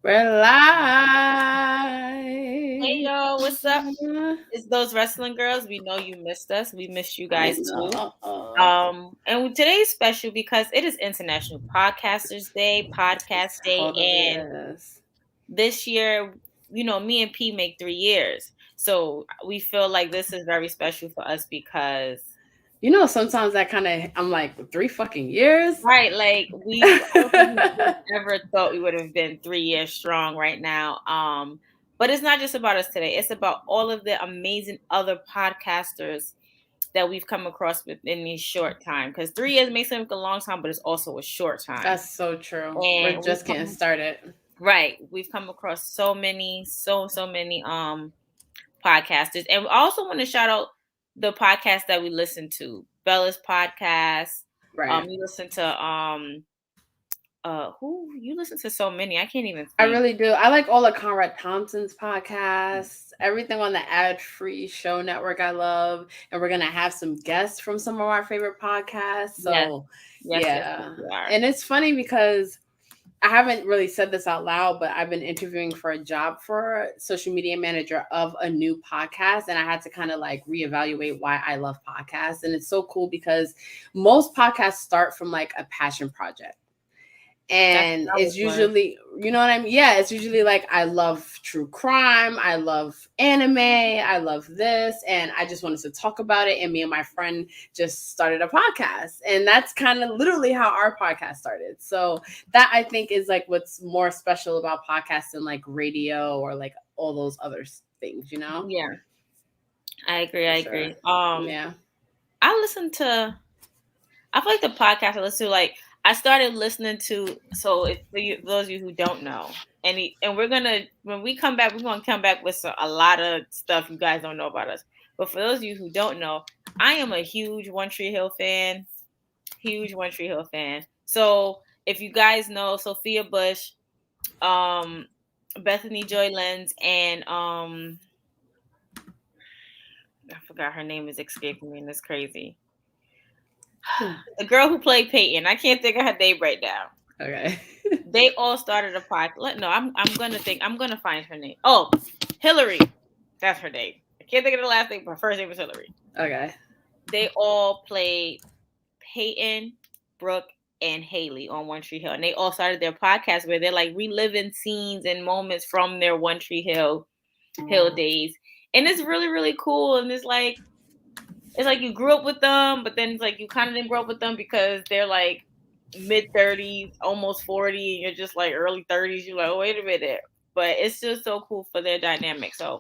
We're Hey live. yo, what's up? It's those wrestling girls. We know you missed us. We missed you I guys too. know. And today's special because it is International Podcasters Day, Podcast Day, Totally and is. this year, me and P make 3 years. So we feel like this is very special for us because Sometimes I'm like, 3 fucking years? right, like we I don't think we would have ever thought we would have been 3 years strong right now. But it's not just about us today. It's about all of the amazing other podcasters that we've come across within these short time. Because 3 years may seem like a long time, but it's also a short time. That's so true. We're And just getting started. we've come across so many, so many podcasters. And we also want to shout out the podcast that we listen to. Bella's podcast. Right. You listen to who you listen to so many. I can't even I think. really do. I like all of Conrad Thompson's podcasts, everything on the ad-free show network I love. And we're gonna have some guests from some of our favorite podcasts. Yes, So yes, yeah. we are. And it's funny because I haven't really said this out loud, but I've been interviewing for a job for social media manager of a new podcast. And I had to kind of like reevaluate why I love podcasts. And it's so cool because most podcasts start from like a passion project. And it's usually, you know what I mean? Yeah, it's usually like, I love true crime, I love anime, I love this, and I just wanted to talk about it. And me and my friend just started a podcast, and that's kind of literally how our podcast started. So that I think is like what's more special about podcasts than like radio or like all those other things, Yeah, I agree. I agree. Yeah. I feel like the podcast I listen to, like I started listening to. So if for those of you who don't know, and when we come back, we're gonna come back with a lot of stuff you guys don't know about us. But for those of you who don't know, I am a huge One Tree Hill fan. Huge One Tree Hill fan. So if you guys know Sophia Bush, Bethany Joy Lenz, and I forgot her name is escaping me, and it's crazy. The girl who played Peyton. I can't think of her name right now. Okay. They all started a podcast. No, I'm gonna think. I'm gonna find her name. Oh, Hillary. That's her name. I can't think of the last name, but her first name is Hillary. Okay. They all played Peyton, Brooke, and Haley on One Tree Hill, and they all started their podcast where they're like reliving scenes and moments from their One Tree Hill days, and it's really really cool. And it's like you grew up with them, but then it's like you kind of didn't grow up with them because they're like mid-30s, almost 40, and you're just like early 30s. You're like, oh, wait a minute. But it's just so cool for their dynamic. So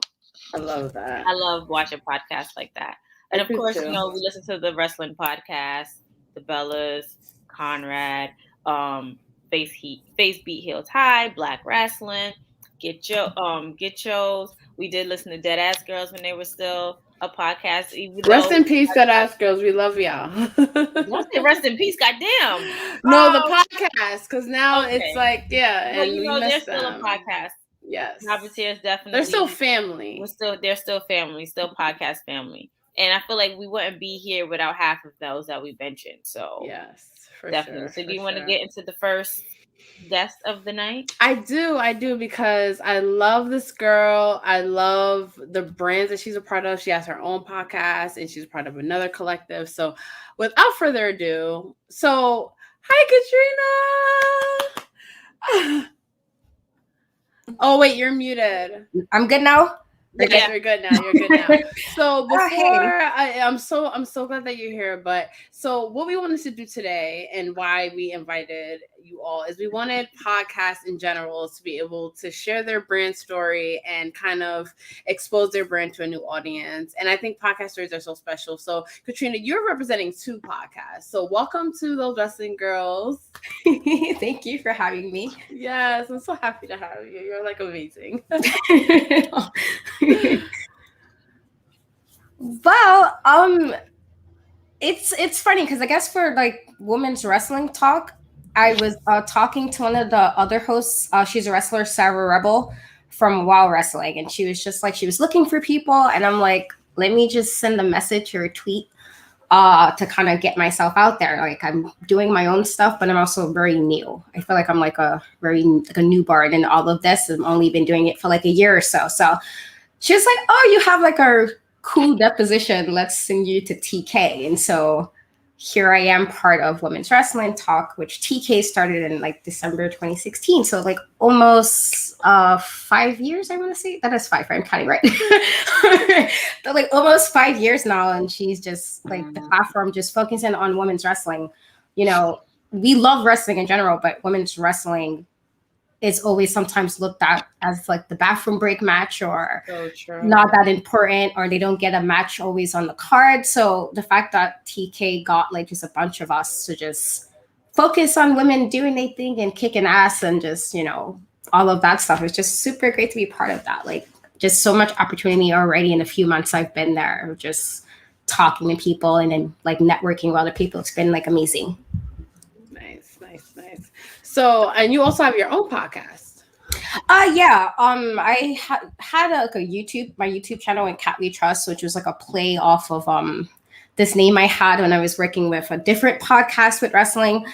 I love that. I love watching podcasts like that. And of course, we listen to the wrestling podcast, the Bellas, Conrad, Face Beat Hills High, Black Wrestling, Get Yo's. We did listen to Dead Ass Girls when they were still a podcast. Rest in peace, Dead Ass Girls. We love y'all. Don't say rest in peace, goddamn. No, the podcast, because now it's like, yeah, well, and we they're miss still them. a podcast. Yes, Puppeteers definitely. They're still family. They're still family, still podcast family. And I feel like we wouldn't be here without half of those that we mentioned. So yes, for definitely. Sure, so do you want to get into the first guest of the night? I do because I love this girl. I love the brands that she's a part of. She has her own podcast and she's part of another collective. So without further ado, hi Katrina. Oh wait, you're muted. I'm good now. Yes, you're good now. You're good now. So before I'm so glad that you're here. But so what we wanted to do today and why we invited you all is we wanted podcasts in general to be able to share their brand story and kind of expose their brand to a new audience. And I think podcast stories are so special. So Katrina, you're representing 2 podcasts. So welcome to Those Wrestling Girls. Thank you for having me. Yes, I'm so happy to have you. You're like amazing. Well, it's funny because I guess for like women's wrestling talk, I was talking to one of the other hosts. She's a wrestler, Sarah Rebel from WoW Wrestling, and she was just like she was looking for people, and I'm like, let me just send a message or a tweet to kind of get myself out there. Like I'm doing my own stuff, but I'm also very new. I feel like I'm like a newborn in all of this. I've only been doing it for like a year or so. So she was like, "Oh, you have like a cool deposition. Let's send you to TK." And so here I am, part of Women's Wrestling Talk, which TK started in like December 2016. So like almost 5 years, I want to say. That is 5, I'm counting right. But like almost 5 years now. And she's just like the platform just focusing on women's wrestling. You know, we love wrestling in general, but women's wrestling is always sometimes looked at as like the bathroom break match or not that important, or they don't get a match always on the card. So the fact that TK got like just a bunch of us to just focus on women doing their thing and kicking ass and just, you know, all of that stuff is just super great to be part of that. Like just so much opportunity already in a few months I've been there, just talking to people and then like networking with other people. It's been like amazing. Nice. So, and you also have your own podcast. Yeah. I had like my YouTube channel in Cat We Trust, which was like a play off of this name I had when I was working with a different podcast with wrestling.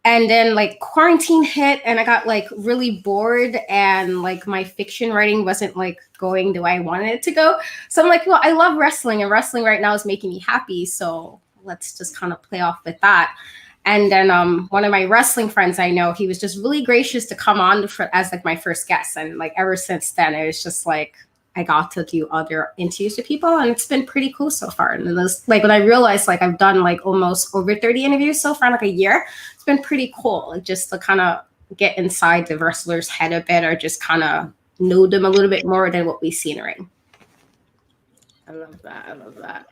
And then like quarantine hit and I got like really bored and like my fiction writing wasn't like going the way I wanted it to go. So I'm like, well, I love wrestling and wrestling right now is making me happy. So let's just kind of play off with that. And then one of my wrestling friends I know, he was just really gracious to come on as like my first guest. And like ever since then, it was just like I got to do other interviews with people, and it's been pretty cool so far. And it was like when I realized like I've done like almost over 30 interviews so far in like a year, it's been pretty cool. Like just to kind of get inside the wrestler's head a bit, or just kind of know them a little bit more than what we see in the ring. I love that.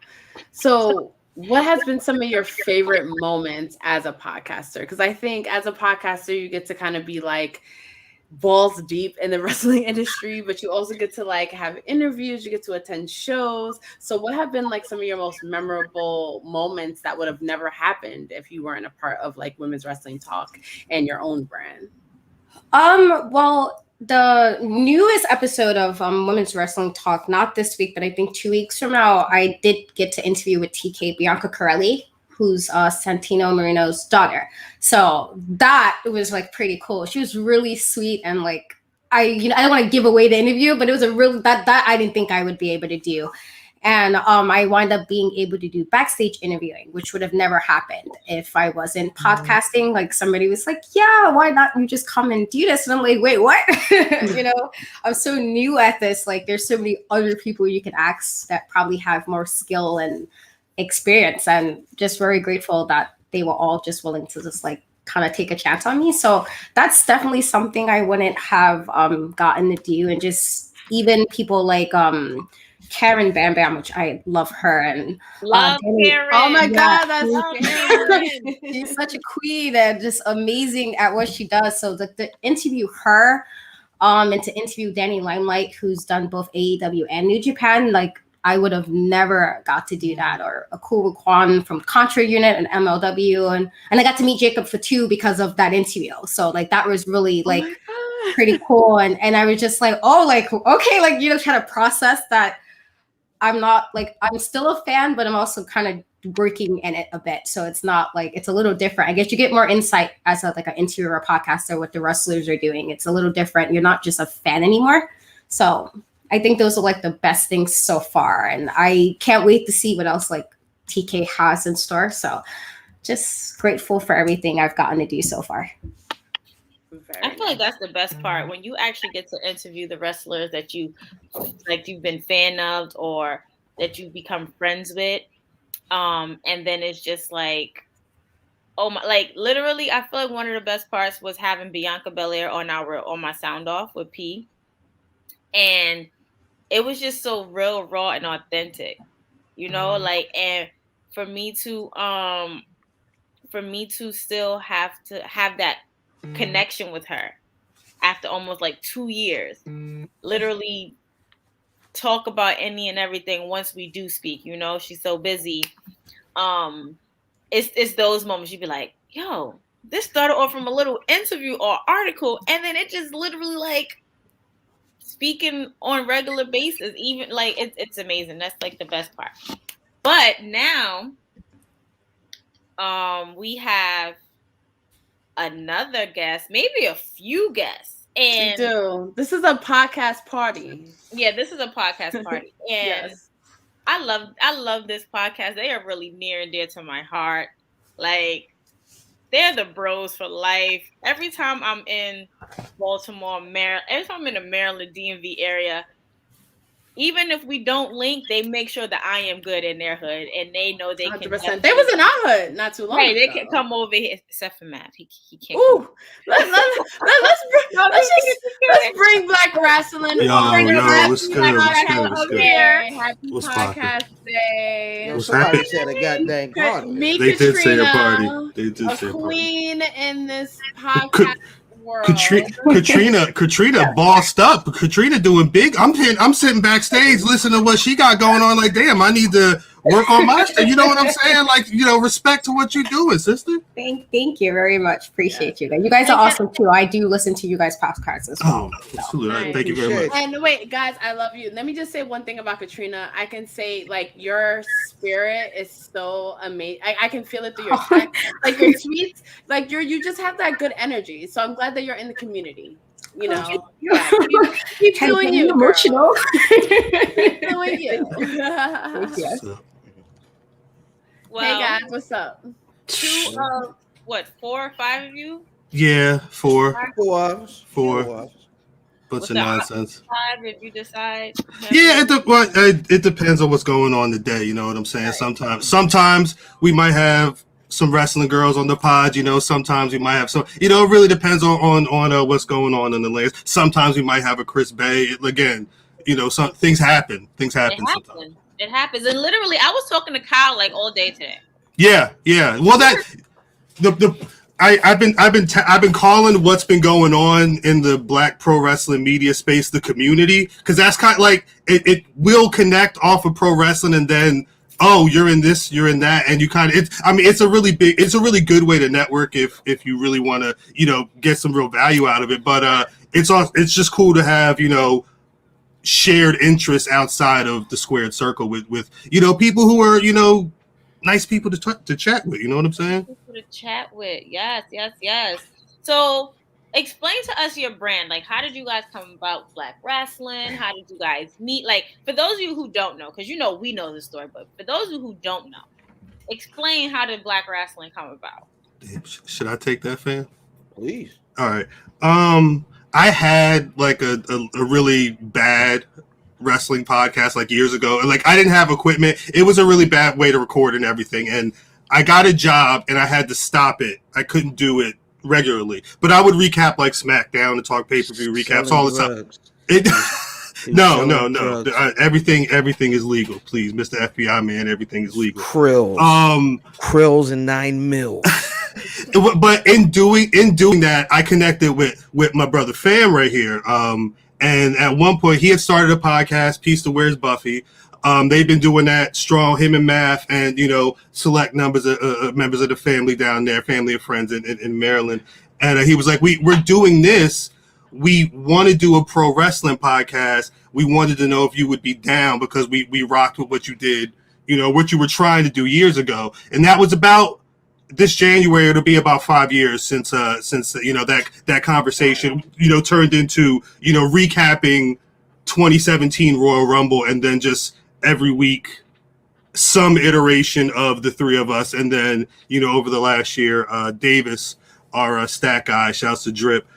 So what has been some of your favorite moments as a podcaster? Because I think as a podcaster, you get to kind of be like balls deep in the wrestling industry, but you also get to like have interviews, you get to attend shows. So what have been like some of your most memorable moments that would have never happened if you weren't a part of like Women's Wrestling Talk and your own brand? Well, the newest episode of Women's Wrestling Talk, not this week, but I think 2 weeks from now, I did get to interview with TK Bianca Corelli, who's Santino Marino's daughter. So that was like pretty cool. She was really sweet and like I don't want to give away the interview, but it was a real that I didn't think I would be able to do. And I wound up being able to do backstage interviewing, which would have never happened if I wasn't podcasting. Like somebody was like, yeah, why not you just come and do this? And I'm like, wait, what? I'm so new at this. Like there's so many other people you can ask that probably have more skill and experience, and just very grateful that they were all just willing to just like kind of take a chance on me. So that's definitely something I wouldn't have gotten to do. And just even people like Karen Bam Bam, which I love her, and Karen. Oh my God, that's she's such a queen and just amazing at what she does. So to interview her, and to interview Danny Limelight, who's done both AEW and New Japan, like I would have never got to do that. Or Akuru Kwan from Contra Unit and MLW, and I got to meet Jacob Fatu because of that interview. So like that was really like pretty cool, and I was just like, oh, like okay, like trying to process that. I'm still a fan, but I'm also kind of working in it a bit. So it's not like, it's a little different. I guess you get more insight as an interviewer or podcaster, what the wrestlers are doing. It's a little different. You're not just a fan anymore. So I think those are like the best things so far. And I can't wait to see what else like TK has in store. So just grateful for everything I've gotten to do so far. I feel like that's the best part, when you actually get to interview the wrestlers that you've been fan of or that you become friends with, and then it's just like, oh my, like literally, I feel like one of the best parts was having Bianca Belair on my sound off with P, and it was just so real, raw, and authentic, and for me to still have to have that connection with her after almost like 2 years, literally talk about any and everything once we do speak. She's so busy. It's those moments you'd be like, yo, this started off from a little interview or article, and then it just literally like speaking on regular basis. Even like it's amazing. That's like the best part. But now we have another guest, maybe a few guests. And we do. This is a podcast party. Yeah, this is a podcast party. And Yes. I love this podcast. They are really near and dear to my heart. Like, they're the bros for life. Every time I'm in Baltimore, Maryland, every time I'm in the Maryland DMV area, even if we don't link, they make sure that I am good in their hood, and they know they 100%. can. They was in our hood not too long ago. They can come over here, except for Matt. He can't. Ooh, let's bring Black Wrestling. What's good? Happy What's podcast day. Somebody said a goddamn party. They did say a party. They did say a party. Queen in this podcast world. Katrina bossed up. Katrina doing big. I'm sitting backstage listening to what she got going on. Like, damn, I need to work on my stuff. You know what I'm saying? Like, respect to what you're doing, sister. Thank you very much. Appreciate you guys. You guys are awesome too. I do listen to you guys' podcasts as well. Oh, absolutely. Nice. Thank you very much. And wait, guys, I love you. Let me just say one thing about Katrina. I can say, like, your spirit is so amazing. I can feel it through your text, like your tweets. Like, you just have that good energy. So I'm glad that you're in the community. Keep doing you, emotional. Keep doing you. Well, hey guys, what's up? 4 or 5 of you? Yeah, 4. 4. Bunch of nonsense. 5 if you decide. Yeah, it depends on what's going on today. You know what I'm saying? Right. Sometimes we might have some wrestling girls on the pod. Sometimes we might have some. It really depends on what's going on in the lanes. Sometimes we might have a Chris Bay. Again, some things happen. Sometimes. It happens, and literally, I was talking to Kyle like all day today. Yeah. Well, I've been calling what's been going on in the Black pro wrestling media space the community, because that's kind of like it will connect off of pro wrestling, and then you're in this, you're in that, and you kind of it's a really good way to network if you really want to get some real value out of it. But it's just cool to have shared interests outside of the squared circle with people who are nice people to chat with. You know what I'm saying? People to chat with. Yes. So explain to us your brand. Like, how did you guys come about Black Wrestling? How did you guys meet? Like, for those of you who don't know, because we know the story, but for those of you who don't know, explain how did Black Wrestling come about. Should I take that, fam? Please. All right. I had like a really bad wrestling podcast like years ago. Like, I didn't have equipment. It was a really bad way to record and everything. And I got a job and I had to stop it. I couldn't do it regularly, but I would recap like SmackDown and talk pay-per-view recaps all the time. No. Everything is legal. Please, Mr. FBI man, everything is legal. Krills and 9 mil. But in doing that, I connected with my brother Fam right here. And at one point, he had started a podcast, Peace to Where's Buffy. They've been doing that strong, him and Math, and select members of the family down there, family and friends in Maryland. And he was like, we're doing this. We want to do a pro wrestling podcast. We wanted to know if you would be down, because we rocked with what you did, what you were trying to do years ago. And that was about this January. It'll be about 5 years since that conversation, turned into, recapping 2017 Royal Rumble, and then just every week some iteration of the three of us. And then, over the last year, Davis, our stat guy, shouts to Drip,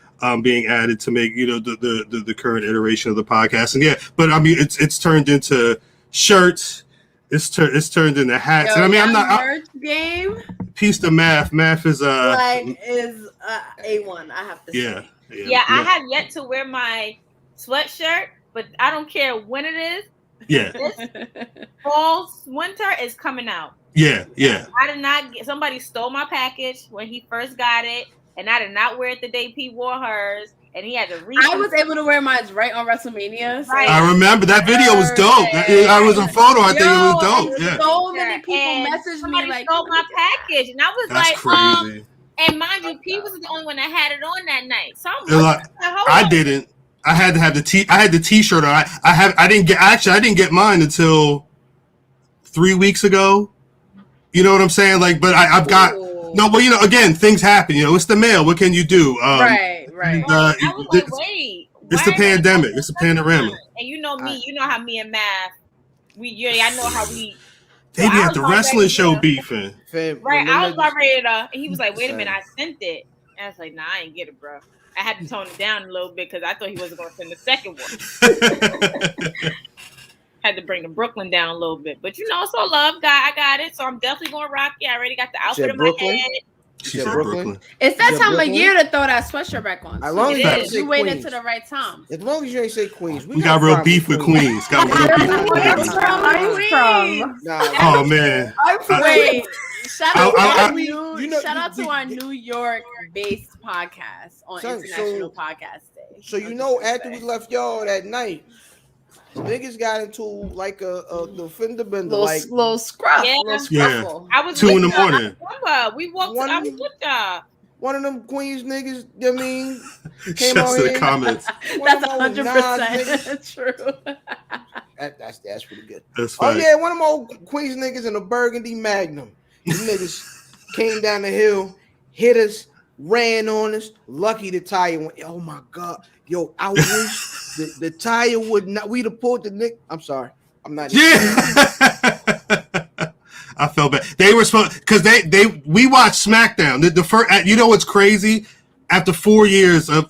being added to make, the current iteration of the podcast. And but I mean, it's turned into shirts. It's turned into hats. And I mean, I'm not merch game. Peace to Math. Math is A1. I have to say. Yeah. I have yet to wear my sweatshirt, but I don't care when it is. Yeah. This fall, winter is coming out. Yeah. I did not get. Somebody stole my package when he first got it, and I did not wear it the day P wore hers. And he had to I was able to wear mine right on WrestleMania. So. Right. I remember that video was dope. I was a photo. I think it was dope. Yeah. So many people messaged me like, stole my package, and I was that's crazy. And mind you, P was the only one that had it on that night. So I didn't. I had to have I had the T-shirt on. I didn't get mine until 3 weeks ago. You know what I'm saying? Like, but I've got no. Well, again, things happen. It's the mail. What can you do? Right. I was like, wait. It's the pandemic. It's a panorama. And you know me. You know how me and Math. I know how we. They be at the wrestling show beefing. Right. I was about ready to. And he was like, wait a minute. I sent it. And I was like, nah, I ain't get it, bro. I had to tone it down a little bit because I thought he wasn't going to send the second one. Had to bring the Brooklyn down a little bit. But so love, I got it. So I'm definitely going to rock it. I already got the outfit in my head. She said Brooklyn. It's that time of year to throw that sweatshirt back on. As long as you waited to the right time. As long as you ain't say Queens. We got real beef with Queens. Oh, man. Wait. Shout out to our New York-based podcast on International Podcast Day. So after we left y'all that night, niggas got into like the fender bender, little scruff, little scruffle. I was 2 in the morning. We walked. I was with y'all. One of them Queens niggas, came Shouts on to in. the comments. That's 100% true. That's pretty good. That's fine. Oh yeah, one of them old Queens niggas in a burgundy Magnum. These niggas came down the hill, hit us, ran on us. Lucky the tire went. Oh my god, yo! I wish the tire would not. We'd have pulled the nick. I'm sorry. I'm not. Yeah. I felt bad. They were supposed because we watched SmackDown. The first, what's crazy? After 4 years of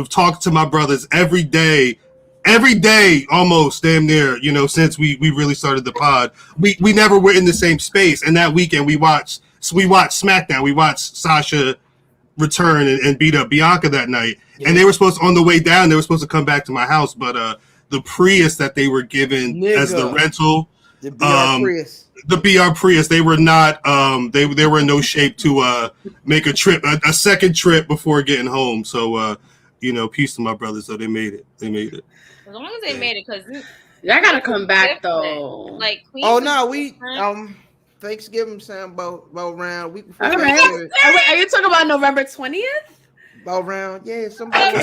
talking to my brothers every day, almost damn near, since we really started the pod, we never were in the same space. And that weekend we watched SmackDown. We watched Sasha return and beat up Bianca that night. Yeah. And they were supposed on the way down. They were supposed to come back to my house, but the Prius that they were given as the rental, the BR Prius. The BR Prius, they were not. They were in no shape to make a trip, a second trip before getting home. So, peace to my brothers. So they made it. As long as they made it, because y'all gotta come back though. Like, we Thanksgiving sound about round week before. All right. Are you talking about November 20th? About round, yeah. Somebody.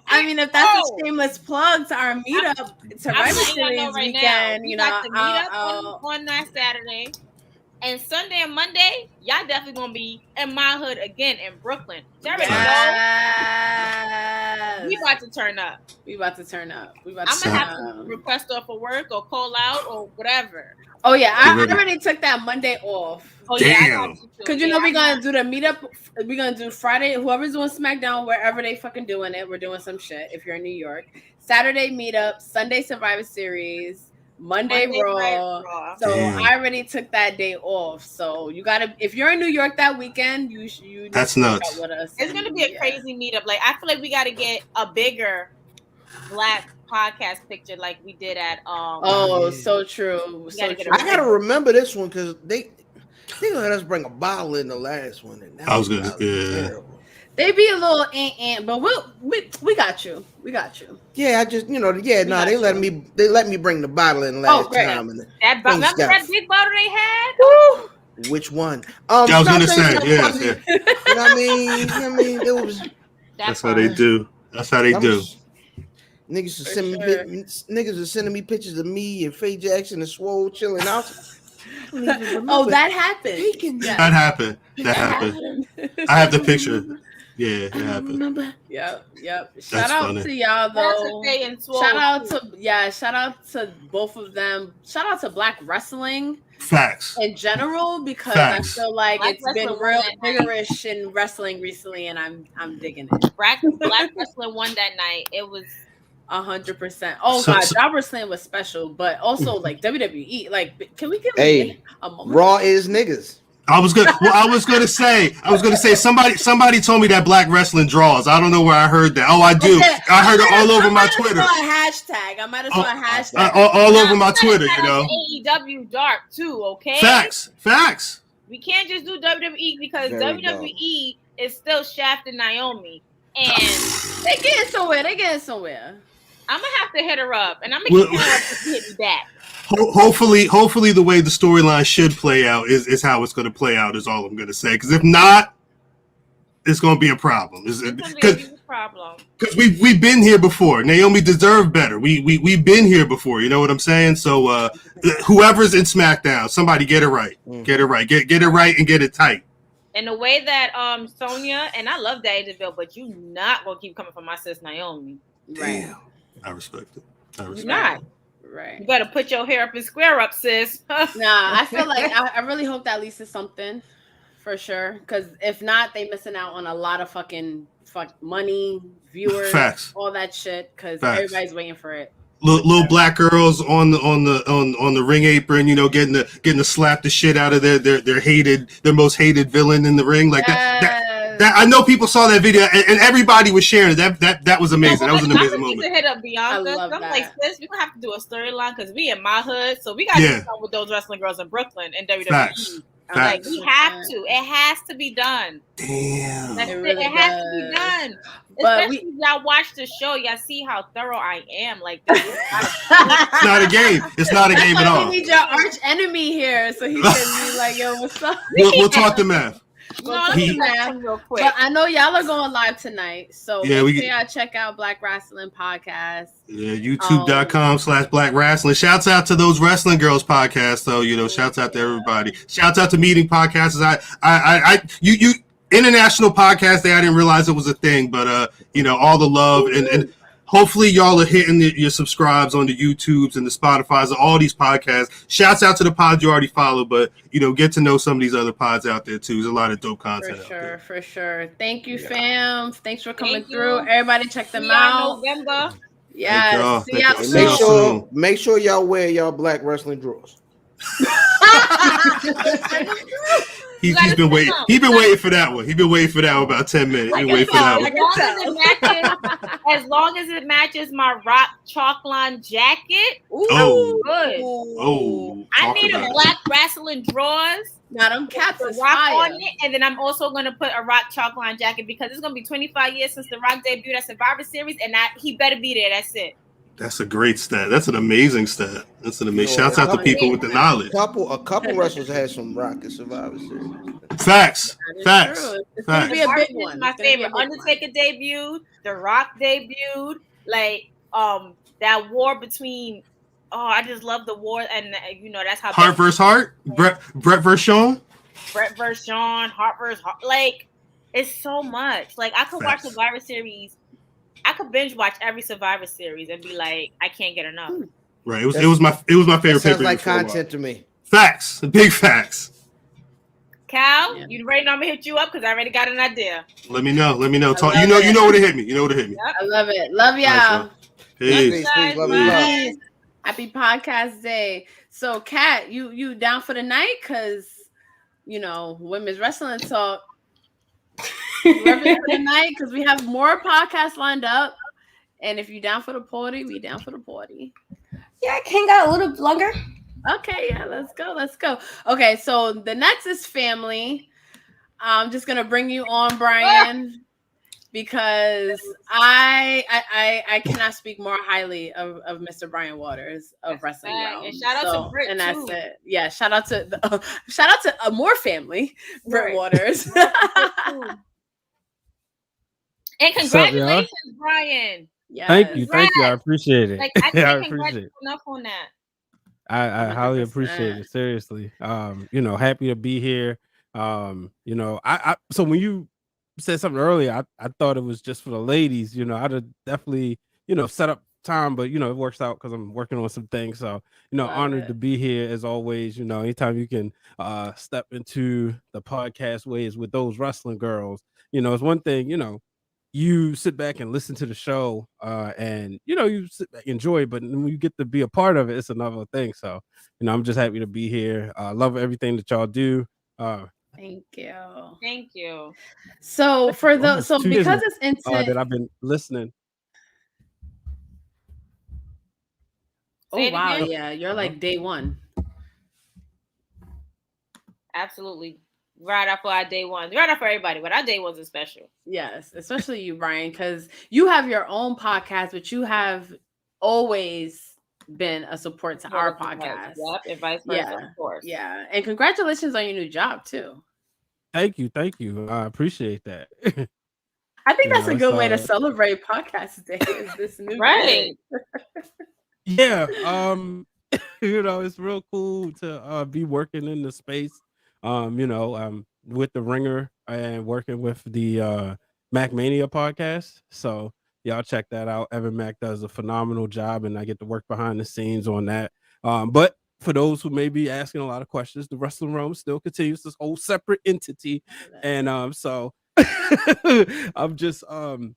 I mean, if that's a shameless plug to our meetup, Survivor Series weekend, we got the meetup on that Saturday, and Sunday and Monday, y'all definitely gonna be in my hood again in Brooklyn. Y'all already know. We about to turn up. I'm gonna have to request off of work or call out or whatever. Oh yeah, I already took that Monday off. Oh damn. Because we're gonna do the meetup. We're gonna do Friday. Whoever's doing SmackDown, wherever they fucking doing it, we're doing some shit. If you're in New York, Saturday meetup, Sunday Survivor Series, Monday Raw. So I already took that day off. So you gotta, if you're in New York that weekend, you that's nuts. With us. It's gonna be a crazy meetup. Like, I feel like we gotta get a bigger Black podcast picture like we did at so true. I gotta remember this one because they let us bring a bottle in the last one, and I was gonna they be a little but we got you. Yeah, I just they let me bring the bottle in last time. And remember that big bottle they had? Woo! Which one? I was gonna say, yeah. You know what I mean, it was. That's how they do. Niggas are sending me pictures of me and Faye Jackson and Swole chilling out. That happened. That happened. I have the picture. Yeah, it happened. Yep. Shout out to y'all though. Shout out to both of them. Shout out to Black wrestling. Facts. In general, because I feel like Black it's been real vigorous in wrestling recently, and I'm digging it. Black wrestling won that night. It was 100%. Oh god, Jobber Slam was special, but also like WWE. Like, can we give a moment? Raw is niggas. I was gonna say somebody told me that Black wrestling draws. I don't know where I heard that. Oh, I do. I heard it all over my Twitter. I might have saw a hashtag. All over my Twitter, AEW Dark too, okay? Facts. We can't just do WWE because WWE is still Shaft and Naomi. And they getting somewhere. I'm gonna have to hit her up, and I'm gonna keep her up to hit me back. Hopefully, the way the storyline should play out is how it's going to play out. Is all I'm going to say. Because if not, it's going to be a problem. Because we've been here before. Naomi deserved better. We've been here before. You know what I'm saying? So whoever's in SmackDown, somebody get it right. Get it right. Get it right and get it tight. And the way that Sonya, and I love Daddy DeVille, but you not gonna keep coming for my sis Naomi. Right. Damn. I respect it. You're not. Right. You better put your hair up and square up, sis. Nah, I feel like I really hope that leads to something for sure. Because if not, they missing out on a lot of fucking money, viewers, Facts. all that shit. Because Facts. everybody's waiting for it. Little black girls on the ring apron, getting to slap the shit out of their most hated villain in the ring, like that. I know people saw that video and everybody was sharing it. That was amazing. That was an amazing moment. To hit up Bianca. I'm like, sis, we're gonna have to do a storyline because we in my hood, so we gotta do something with those wrestling girls in Brooklyn and WWE. Facts. Like, we have to. It has to be done. Damn. It has to be done. Especially if y'all watch the show, y'all see how thorough I am. Like, it's not a game. It's not a game at all. We need your arch enemy here so he can be like, yo, what's up? We'll talk to Math. Real quick. But I know y'all are going live tonight, so yeah, make sure y'all check out Black Wrestling Podcast. Yeah, youtube.com/Black Wrestling. Shouts out to those Wrestling Girls podcasts, though. Shouts out to everybody. Shouts out to Meeting Podcasters. You International Podcast Day. I didn't realize it was a thing, but all the love and hopefully y'all are hitting your subscribes on the YouTubes and the Spotifys and all these podcasts. Shouts out to the pods you already follow, but get to know some of these other pods out there too. There's a lot of dope content out there. For sure. Thank you, fam. Thanks for coming through. Everybody check them out. November. Yeah. Make sure y'all wear y'all black wrestling drawers. He's been waiting. He's been waiting for that one. He's been waiting for that one about 10 minutes. He's been waiting for that one. As long as it matches my rock chalk line jacket, oh, good. Oh, I need a black wrestling drawers. Now them caps is rock on it, and then I'm also gonna put a rock chalk line jacket because it's gonna be 25 years since the Rock debuted at Survivor Series, and he better be there. That's it. That's a great stat. That's an amazing stat. That's an amazing. Shouts out to people with the knowledge. A couple wrestlers had some rock at Survivor Series. Facts. It's gonna be a big one. My favorite. Undertaker debuted. The Rock debuted. Like that war between. Oh, I just love the war, and that's how. Hart versus Hart. Brett versus Sean. Brett versus Sean. Hart versus Hart. Like, it's so much. Like, I could watch Survivor Series. I could binge watch every Survivor Series and be like, I can't get enough. Right. It was my favorite. Sounds like content to me. Facts. Big facts. Cal, you ready? I'm gonna hit you up because I already got an idea. Let me know. Talk. You know where to hit me. Yep. I love it. Love y'all. Peace. Love you. Happy podcast day. So, Kat, you down for the night? Because women's wrestling talk. Ready for the night because we have more podcasts lined up. And if you're down for the party, we down for the party. Yeah, I can hang out a little longer. Okay, yeah, let's go. Okay, so the next is family. I'm just gonna bring you on, Brian, because I cannot speak more highly of Mr. Brian Waters of Wrestling Realm. And shout out to Britt, and that's too. It. Yeah, shout out to more family, Britt Waters. And congratulations, Brian. Yes. Thank you. I appreciate it. Like, I can't I appreciate it. Enough on that. I highly appreciate it. Seriously. Happy to be here. I so when you said something earlier, I thought it was just for the ladies. I'd have definitely, set up time, but it works out because I'm working on some things. So, honored to be here as always. Anytime you can step into the podcast ways with those wrestling girls, it's one thing, you sit back and listen to the show and you sit back, enjoy it, but when you get to be a part of it, it's another thing. So I'm just happy to be here. Love everything that y'all do. Thank you. So because it's into that I've been listening. Oh wow, yeah, you're like day one. Absolutely. Right after our day one, right after everybody, but our day ones are special. Yes, especially you, Brian, because you have your own podcast, but you have always been a support to our podcast. Yep, and vice versa, of course. Yeah, and congratulations on your new job too. Thank you. I appreciate that. I think that's a good way to celebrate podcast day. Is this new right? Yeah. It's real cool to be working in the space. With the Ringer and working with the Mac Mania podcast. So y'all check that out. Evan Mac does a phenomenal job, and I get to work behind the scenes on that. But for those who may be asking a lot of questions, the Wrestling Realm still continues this whole separate entity, and so I'm just me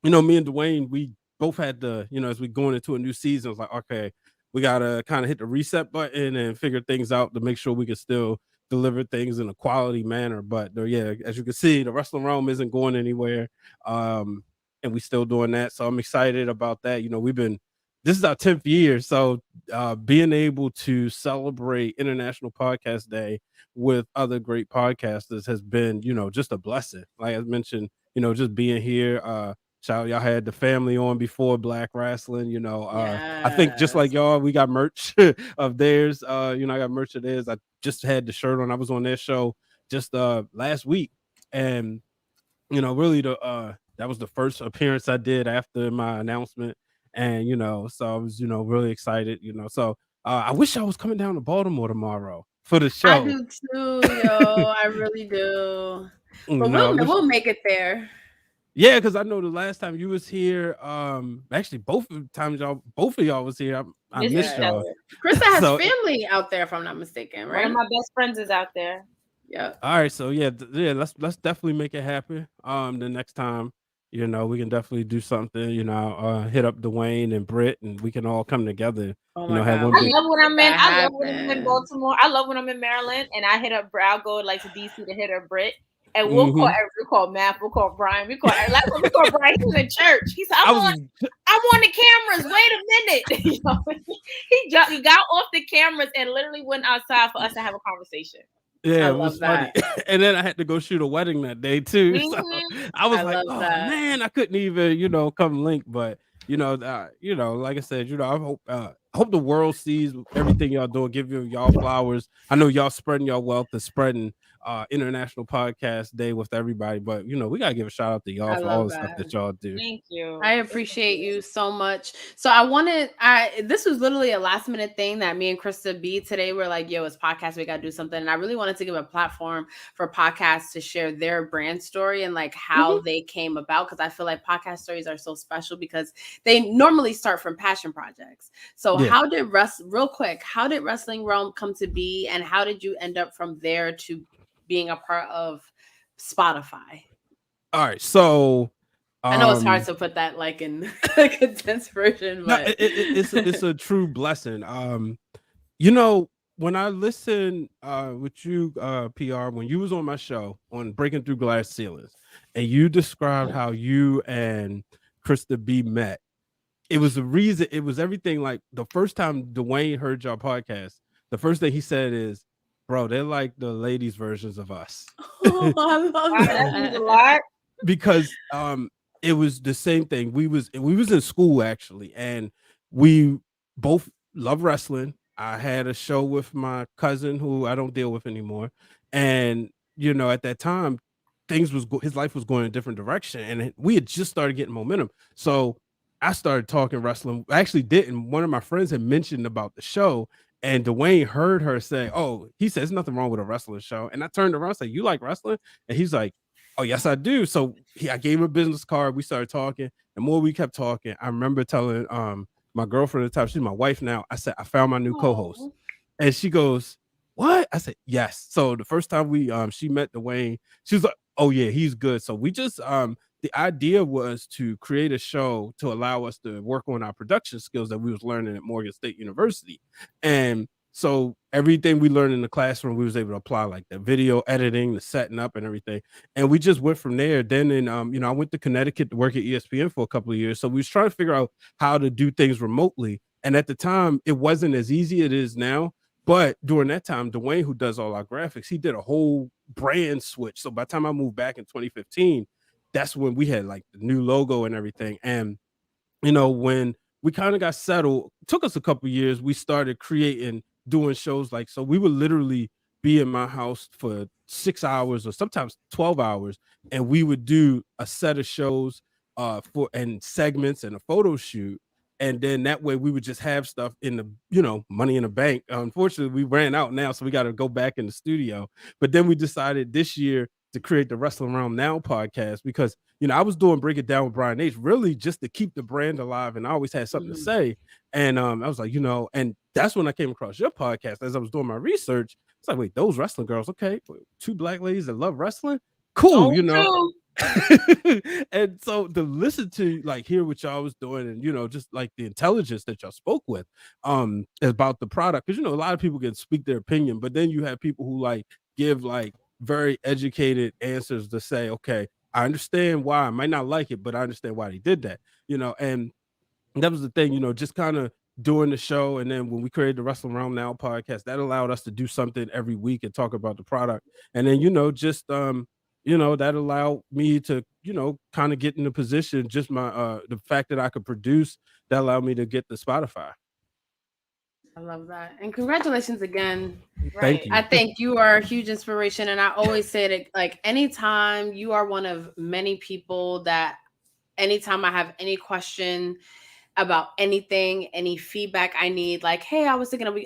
and Dwayne, we both had to, as we going into a new season, it's like, okay, we gotta kind of hit the reset button and figure things out to make sure we can still deliver things in a quality manner. But yeah, as you can see, the Wrestling Realm isn't going anywhere. And we still doing that. So I'm excited about that. This is our 10th year. So being able to celebrate International Podcast Day with other great podcasters has been, just a blessing. Like I mentioned, just being here. Shout, y'all had the family on before Black Wrestling. I think just like y'all, we got merch of theirs. I got merch of theirs. I just had the shirt on. I was on their show just last week, and really that was the first appearance I did after my announcement, and so I was really excited. So I wish I was coming down to Baltimore tomorrow for the show. I do too, yo. I really do. But we'll make it there. Yeah, because I know the last time you was here, actually both of y'all was here. I missed y'all. Krista has family out there, if I'm not mistaken, right? One of my best friends is out there. Yeah. All right, so let's definitely make it happen. The next time, we can definitely do something. Hit up Dwayne and Britt, and we can all come together. Oh my God. I love when I'm in Baltimore. I love when I'm in Maryland, and I hit up. I'll go like to DC to hit up Britt. And we'll call Matt, we'll call Brian, we call Brian. He was in church. He said, I'm on the cameras. Wait a minute. He got off the cameras and literally went outside for us to have a conversation. Yeah, it was funny. And then I had to go shoot a wedding that day too. Mm-hmm. So I was like, oh man, I couldn't even, come link. But like I said, I hope the world sees everything y'all doing, give y'all flowers. I know y'all spreading y'all wealth and spreading International Podcast Day with everybody, but we gotta give a shout out to y'all for all the stuff that y'all do. Thank you. I appreciate you so much. So this was literally a last minute thing that me and Krista B today were like, yo, it's podcast, we gotta do something. And I really wanted to give a platform for podcasts to share their brand story and like how they came about, because I feel like podcast stories are so special because they normally start from passion projects. So how did Wrestling Realm come to be, and how did you end up from there to being a part of Spotify? All right, so I know it's hard to put that like in a condensed version, but no, it's a true blessing. When I listened with you, PR, when you was on my show on Breaking Through Glass Ceilings, and you described how you and Krista B met, it was everything. Like the first time Dwayne heard your podcast, the first thing he said is, bro, they're like the ladies' versions of us. Oh, I love that. Means a lot. Because it was the same thing. We was in school actually, and we both love wrestling. I had a show with my cousin who I don't deal with anymore, and at that time, his life was going a different direction, and we had just started getting momentum. So I started talking wrestling. I actually didn't. One of my friends had mentioned about the show, and Dwayne heard her say, "Oh, he says nothing wrong with a wrestling show." And I turned around and said, "You like wrestling?" And he's like, "Oh, yes, I do." So I gave him a business card. We started talking. The more we kept talking, I remember telling my girlfriend at the time, she's my wife now, I said, I found my new co-host. And she goes, what? I said, yes. So the first time she met Dwayne, she was like, oh yeah, he's good. So we just the idea was to create a show to allow us to work on our production skills that we was learning at Morgan State University. And so everything we learned in the classroom, we was able to apply, like the video editing, the setting up and everything. And we just went from there. Then I went to Connecticut to work at ESPN for a couple of years. So we was trying to figure out how to do things remotely. And at the time, it wasn't as easy as it is now. But during that time, Dwayne, who does all our graphics, he did a whole brand switch. So by the time I moved back in 2015, that's when we had like the new logo and everything. And, when we kind of got settled, it took us a couple of years, we started doing shows like, so we would literally be in my house for 6 hours or sometimes 12 hours. And we would do a set of shows and segments and a photo shoot. And then that way we would just have stuff in the, you know, money in the bank. Unfortunately, we ran out now, so we got to go back in the studio. But then we decided this year to create the Wrestling Around Now podcast because, you know, I was doing Break It Down with Brian H. really just to keep the brand alive, and I always had something to say. And I was like, you know, and that's when I came across your podcast as I was doing my research. It's like, wait, those wrestling girls, okay, 2 black ladies that love wrestling, cool, you know. And so to listen to, like, hear what y'all was doing, and, you know, just like the intelligence that y'all spoke with about the product, because, you know, a lot of people can speak their opinion, but then you have people who like give like very educated answers to say, okay, I understand why I might not like it, but I understand why they did that, you know. And that was the thing, you know, just kind of doing the show. And then when we created the Wrestling Around Now podcast, that allowed us to do something every week and talk about the product. And then, you know, just you know, that allowed me to, you know, kind of get in the position, just my the fact that I could produce, that allowed me to get the Spotify. I love that. And congratulations again. Thank you. I think you are a huge inspiration. And I always say that, like, anytime, you are one of many people that anytime I have any question about anything, any feedback I need, like, hey, I was thinking of,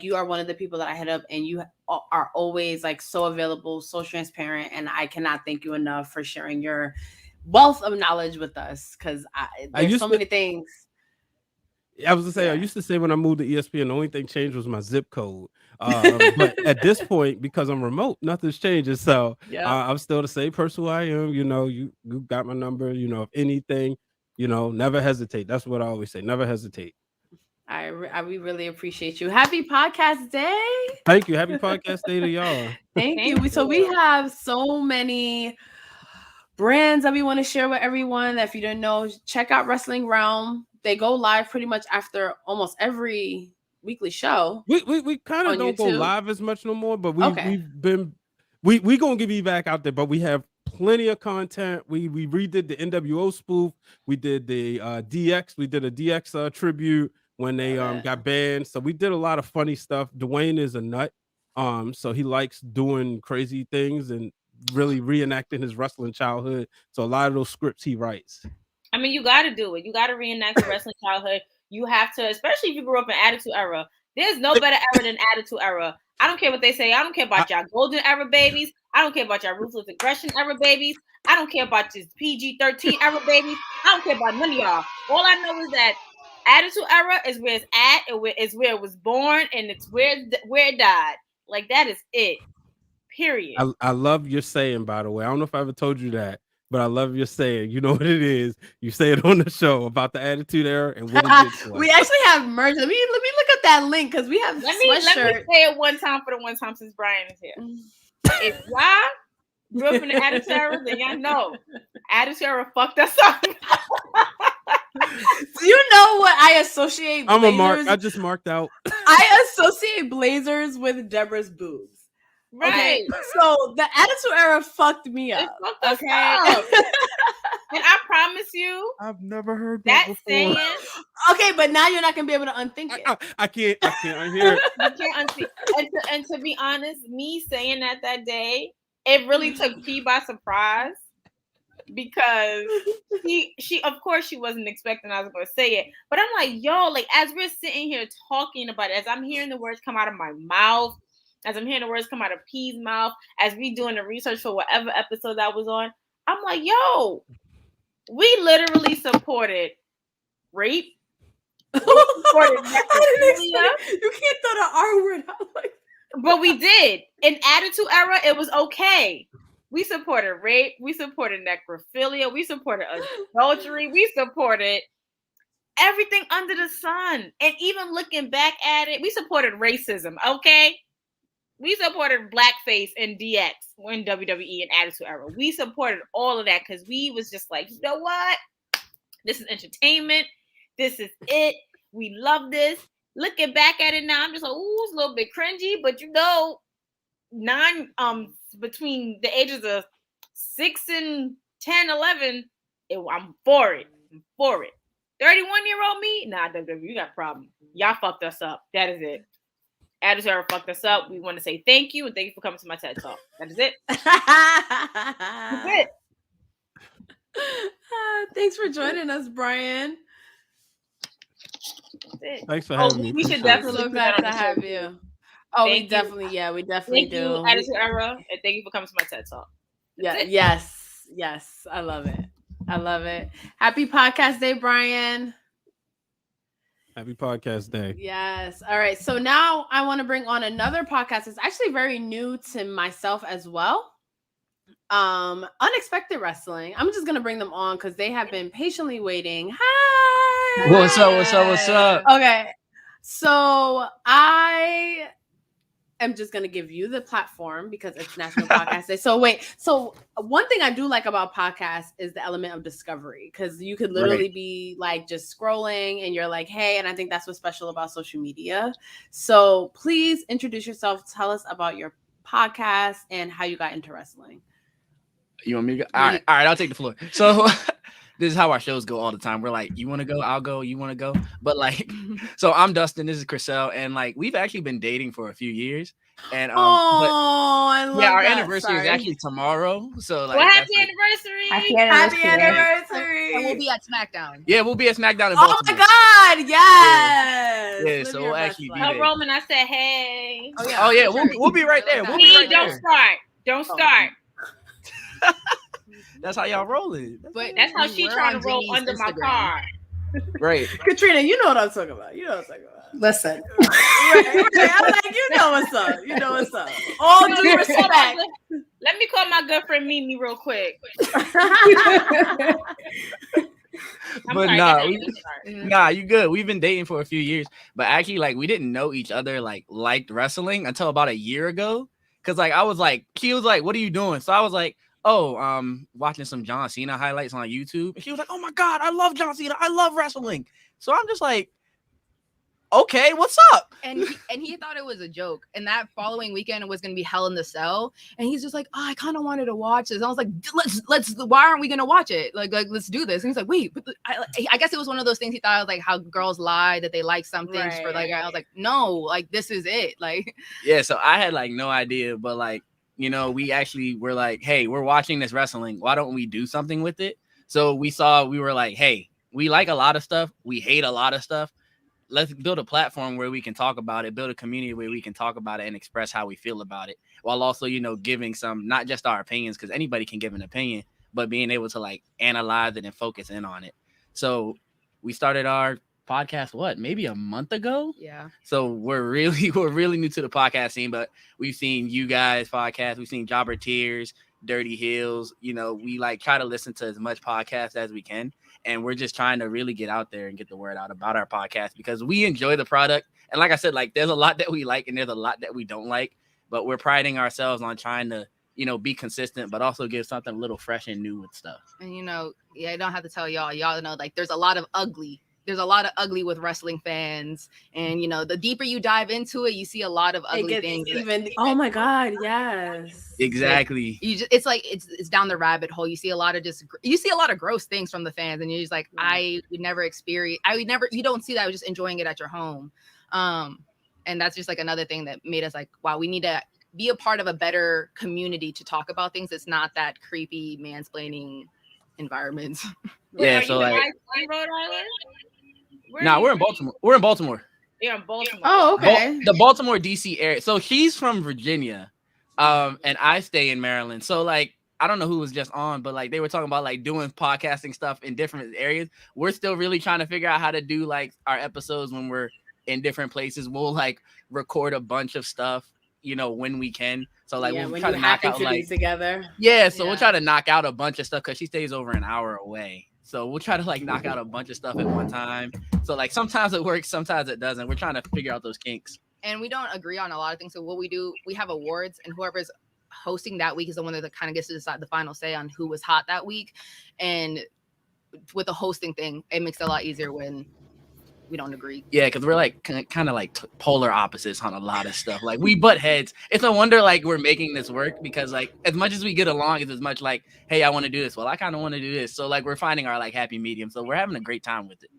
you are one of the people that I hit up, and you are always like so available, so transparent. And I cannot thank you enough for sharing your wealth of knowledge with us, because there's so many things. I was gonna say, I used to say when I moved to ESPN, the only thing changed was my zip code. But at this point, because I'm remote, nothing's changing. So I'm still the same person who I am. You know, you got my number. You know, if anything, you know, never hesitate. That's what I always say. Never hesitate. We really appreciate you. Happy podcast day. Thank you. Happy podcast day to y'all. Thank you. We have so many brands that we want to share with everyone. That if you didn't know, check out Wrestling Realm. They go live pretty much after almost every weekly show. We kind of don't go live as much no more, but we've been gonna give you back out there, but we have plenty of content. We redid the NWO spoof. We did the DX. We did a DX tribute when they got banned. So we did a lot of funny stuff. Dwayne is a nut. So he likes doing crazy things and really reenacting his wrestling childhood. So a lot of those scripts he writes. I mean, you got to do it. You got to reenact your wrestling childhood. You have to, especially if you grew up in Attitude Era. There's no better era than Attitude Era. I don't care what they say. I don't care about y'all Golden Era babies. I don't care about y'all Ruthless Aggression Era babies. I don't care about this PG-13 Era babies. I don't care about none of y'all. All I know is that Attitude Era is where it's at, and it's where it was born, and it's where it died. Like, that is it. Period. I love your saying, by the way. I don't know if I ever told you that, but I love your saying. You know what it is. You say it on the show about the Attitude Era and what it did to us. We actually have merch. Let me look at that link, because we have let me say it one time for the one time since Brian is here. If y'all grew up in the Attitude Era, then y'all know Attitude Era fucked us up. Do you know what I associate? I'm a mark. I just marked out. I associate blazers with Deborah's boobs. Right. Okay, so the Attitude Era fucked me up. Okay. Up. And I promise you, I've never heard that before. Saying, okay, but now you're not gonna be able to unthink it. I can't unhear it. You can't unsee. And to be honest, me saying that day, it really took P by surprise, because she of course she wasn't expecting I was gonna say it. But I'm like, yo, like, as we're sitting here talking about it, as I'm hearing the words come out of my mouth, as I'm hearing the words come out of P's mouth, as we doing the research for whatever episode that was on, I'm like, yo, we literally supported rape. We supported you can't throw the R word out like that. But we did. In Attitude Era, it was okay. We supported rape. We supported necrophilia. We supported adultery. We supported everything under the sun. And even looking back at it, we supported racism, okay? We supported blackface in DX, in WWE and Attitude Era. We supported all of that because we was just like, you know what? This is entertainment. This is it. We love this. Looking back at it now, I'm just like, ooh, it's a little bit cringy, but you know, between the ages of 6 and 10, 11, I'm for it. 31-year-old me? Nah, WWE, you got a problem. Y'all fucked us up. That is it. Attitude Era fucked us up. We want to say thank you, and thank you for coming to my TED Talk. That is it. That's it. Thanks for joining us, Brian. That's it. Thanks for having me. We should Appreciate it. definitely So put that glad on to the show, have too. you. Oh, Thank you. we definitely Thank do. you, Attitude Era, and thank you for coming to my TED Talk. Yeah, it. yes. I love it. Happy podcast day, Brian. Happy podcast day. Yes. All right. So now I want to bring on another podcast. It's actually very new to myself as well. Unexpected Wrestling. I'm just gonna bring them on because they have been patiently waiting. Hi. What's up? Okay. So I am just gonna give you the platform because it's National Podcast Day. So one thing I do like about podcasts is the element of discovery, because you could literally be like just scrolling and you're like, hey, and I think that's what's special about social media. So please introduce yourself, tell us about your podcast and how you got into wrestling. You want me to go? All right, I'll take the floor. So this is how our shows go all the time. We're like, you want to go? I'll go. You want to go? But like, so I'm Dustin. This is Chriselle, and like we've actually been dating for a few years. And I love our that. anniversary is actually tomorrow. So like, well, happy anniversary! Happy anniversary! And we'll be at SmackDown. Yeah, we'll be at SmackDown in Oh Baltimore. my God! Yes. Yeah, Live so your we'll best actually be life. there. Roman, I said, hey. Oh yeah, we'll be right there. We'll be Please right don't there. start. Don't start. That's how y'all rolling. But That's how she trying to roll Jamie's under my Instagram. car. Right. Katrina, you know what I'm talking about. Listen, Right. I'm like, you know what's up. All due respect. Let me call my good friend Mimi real quick. But nah, you good. We've been dating for a few years, but actually, like, we didn't know each other, like, liked wrestling until about a year ago. Cause like, she was like, what are you doing? So I was like, oh, watching some John Cena highlights on YouTube. And she was like, oh my God, I love John Cena. I love wrestling. So I'm just like, okay, what's up? And he thought it was a joke. And that following weekend it was gonna be Hell in the Cell. And he's just like, oh, I kind of wanted to watch this. And I was like, let's. Why aren't we gonna watch it? Like let's do this. And he's like, wait. But I guess it was one of those things he thought was like how girls lie that they like some things for like. I was like, no, like this is it. Like yeah. So I had like no idea, but like, you know, we actually were like, hey, we're watching this wrestling. Why don't we do something with it? So we were like, hey, we like a lot of stuff. We hate a lot of stuff. Let's build a platform where we can talk about it, build a community where we can talk about it and express how we feel about it, while also, you know, giving some, not just our opinions, because anybody can give an opinion, but being able to like analyze it and focus in on it. So we started our podcast, maybe a month ago? Yeah. So we're really new to the podcast scene, but we've seen you guys podcast, we've seen Jobber Tears, Dirty Hills, you know, we like try to listen to as much podcast as we can. And we're just trying to really get out there and get the word out about our podcast because we enjoy the product. And like I said, like there's a lot that we like and there's a lot that we don't like, but we're priding ourselves on trying to, you know, be consistent, but also give something a little fresh and new with stuff. And you know, yeah, I don't have to tell y'all know like there's a lot of ugly with wrestling fans, and you know, the deeper you dive into it, you see a lot of ugly things. Oh my God, yes, exactly. It's like it's down the rabbit hole. You see a lot of gross things from the fans, and you're just like, you don't see that. I was just enjoying it at your home, and that's just like another thing that made us like, wow, we need to be a part of a better community to talk about things. It's not that creepy mansplaining environment. Yeah, so like, Rhode Island? We're in Baltimore. We're in Baltimore. Yeah, in Baltimore. Oh, okay. The Baltimore, DC area. So she's from Virginia, and I stay in Maryland. So like, I don't know who was just on, but like they were talking about like doing podcasting stuff in different areas. We're still really trying to figure out how to do like our episodes when we're in different places. We'll like record a bunch of stuff, you know, when we can. So like we'll try to knock out like together. Yeah, so we'll try to knock out a bunch of stuff because she stays over an hour away. So we'll try to like knock out a bunch of stuff at one time. So like sometimes it works, sometimes it doesn't. We're trying to figure out those kinks. And we don't agree on a lot of things. So what we do, we have awards, and whoever's hosting that week is the one that kind of gets to decide the final say on who was hot that week. And with the hosting thing, it makes it a lot easier when we don't agree. Yeah, because we're like kind of like polar opposites on a lot of stuff. Like we butt heads. It's no wonder like we're making this work because like as much as we get along, it's as much like, hey, I want to do this. Well, I kind of want to do this. So like we're finding our like happy medium. So we're having a great time with it.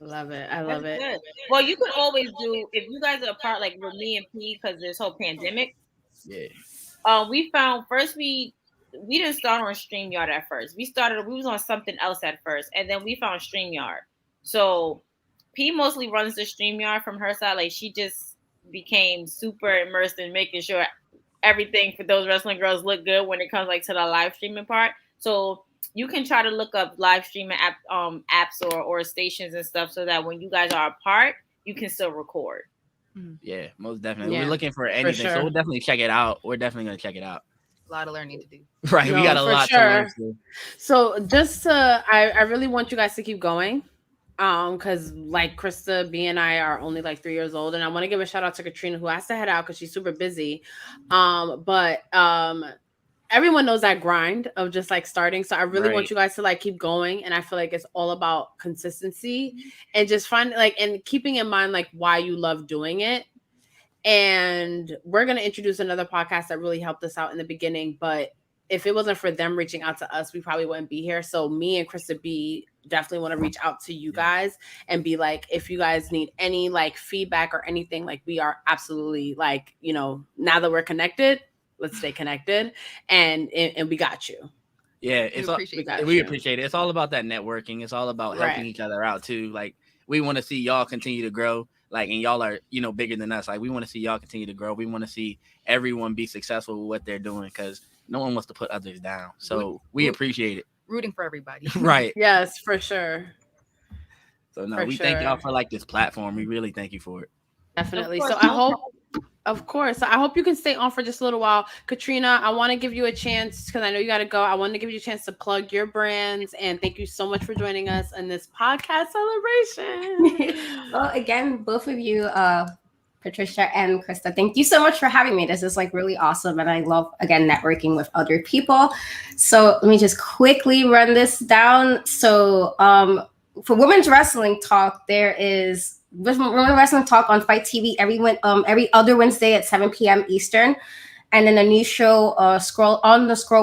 Love it. I love it. Good. Well, you could always do if you guys are apart, like with me and P, because this whole pandemic. Yeah. We found first we didn't start on StreamYard at first. We was on something else at first, and then we found StreamYard. So P mostly runs the StreamYard from her side. Like she just became super immersed in making sure everything for those wrestling girls look good when it comes like to the live streaming part. So you can try to look up live streaming apps or stations and stuff so that when you guys are apart, you can still record. Yeah, most definitely. Yeah, We're looking for anything, sure. so we'll definitely check it out. We're definitely gonna check it out. A lot of learning to do. Right, we got a lot to learn. So just I really want you guys to keep going. Because like Krista, B, and I are only like 3 years old, and I want to give a shout out to Katrina who has to head out because she's super busy. But everyone knows that grind of just like starting. So I really want you guys to like keep going, and I feel like it's all about consistency and just find like and keeping in mind like why you love doing it. And we're gonna introduce another podcast that really helped us out in the beginning, but if it wasn't for them reaching out to us, we probably wouldn't be here. So me and Krista B definitely want to reach out to you guys and be like, if you guys need any like feedback or anything, like we are absolutely like, you know, now that we're connected, let's stay connected and we got you. Yeah, we appreciate it. It's all about that networking. It's all about helping each other out too. Like we want to see y'all continue to grow. Like, and y'all are, you know, bigger than us. Like we want to see y'all continue to grow. We want to see everyone be successful with what they're doing because no one wants to put others down. So we appreciate it. Rooting for everybody. Right. Yes, for sure. So no, we thank y'all for like this platform. We really thank you for it. Definitely. So I hope, of course, I hope you can stay on for just a little while. Katrina, I want to give you a chance because I know you got to go. I want to give you a chance to plug your brands and thank you so much for joining us in this podcast celebration. Well, again, both of you, Patricia and Krista, thank you so much for having me. This is like really awesome. And I love, again, networking with other people. So let me just quickly run this down. So for Women's Wrestling Talk, there is Women's Wrestling Talk on Fight TV every other Wednesday at 7 p.m. Eastern. And then a new show, Scroll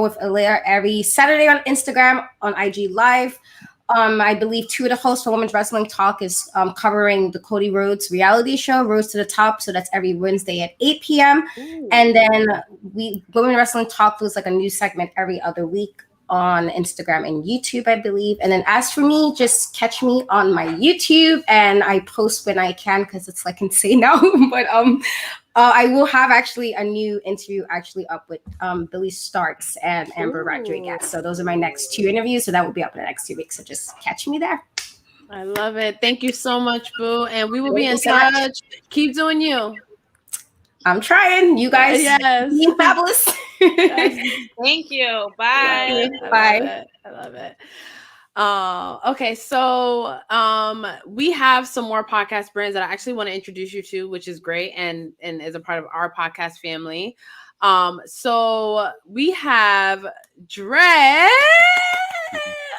with Alea, every Saturday on Instagram, on IG Live. I believe two of the hosts for Women's Wrestling Talk is covering the Cody Rhodes reality show, Rhodes to the Top. So that's every Wednesday at 8 p.m. Ooh. And then Women's Wrestling Talk was like a new segment every other week on Instagram and YouTube, I believe. And then as for me, just catch me on my YouTube, and I post when I can because it's like insane now. But I will have actually a new interview actually up with Billy Starks and Amber Rodriguez. So those are my next two interviews. So that will be up in the next 2 weeks. So just catch me there. I love it. Thank you so much, Boo. And we will be in touch. Keep doing you. I'm trying. You guys, being fabulous. Thank you. Bye. Bye. I love it. Okay, so we have some more podcast brands that I actually want to introduce you to, which is great and is a part of our podcast family. So we have Dre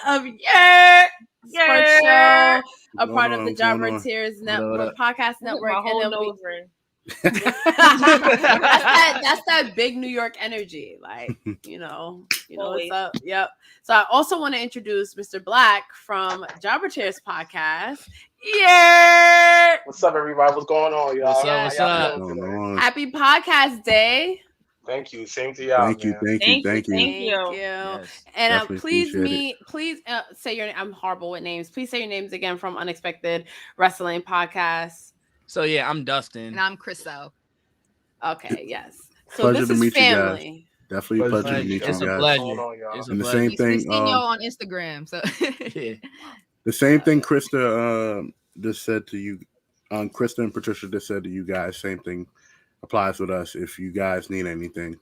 of Sports Show, a part of the Jobber Tears Network podcast network, and then that's that big New York energy, like you know what's up. Yep. So I also want to introduce Mr. Black from Jobber Tears podcast. Yeah. What's up, everybody? What's going on, y'all? What's up? Happy podcast day. Thank you. Same to y'all. Thank you. Yes. And please say your name. I'm horrible with names. Please say your names again from Unexpected Wrestling Podcast. So yeah, I'm Dustin. And I'm Chriso. Okay, yes. So pleasure this to is meet family. You guys. Definitely a pleasure to meet you guys. It's a pleasure. And the same thing. We've seen y'all on Instagram. So the same thing Krista just said to you. Krista and Patricia just said to you guys. Same thing applies with us. If you guys need anything,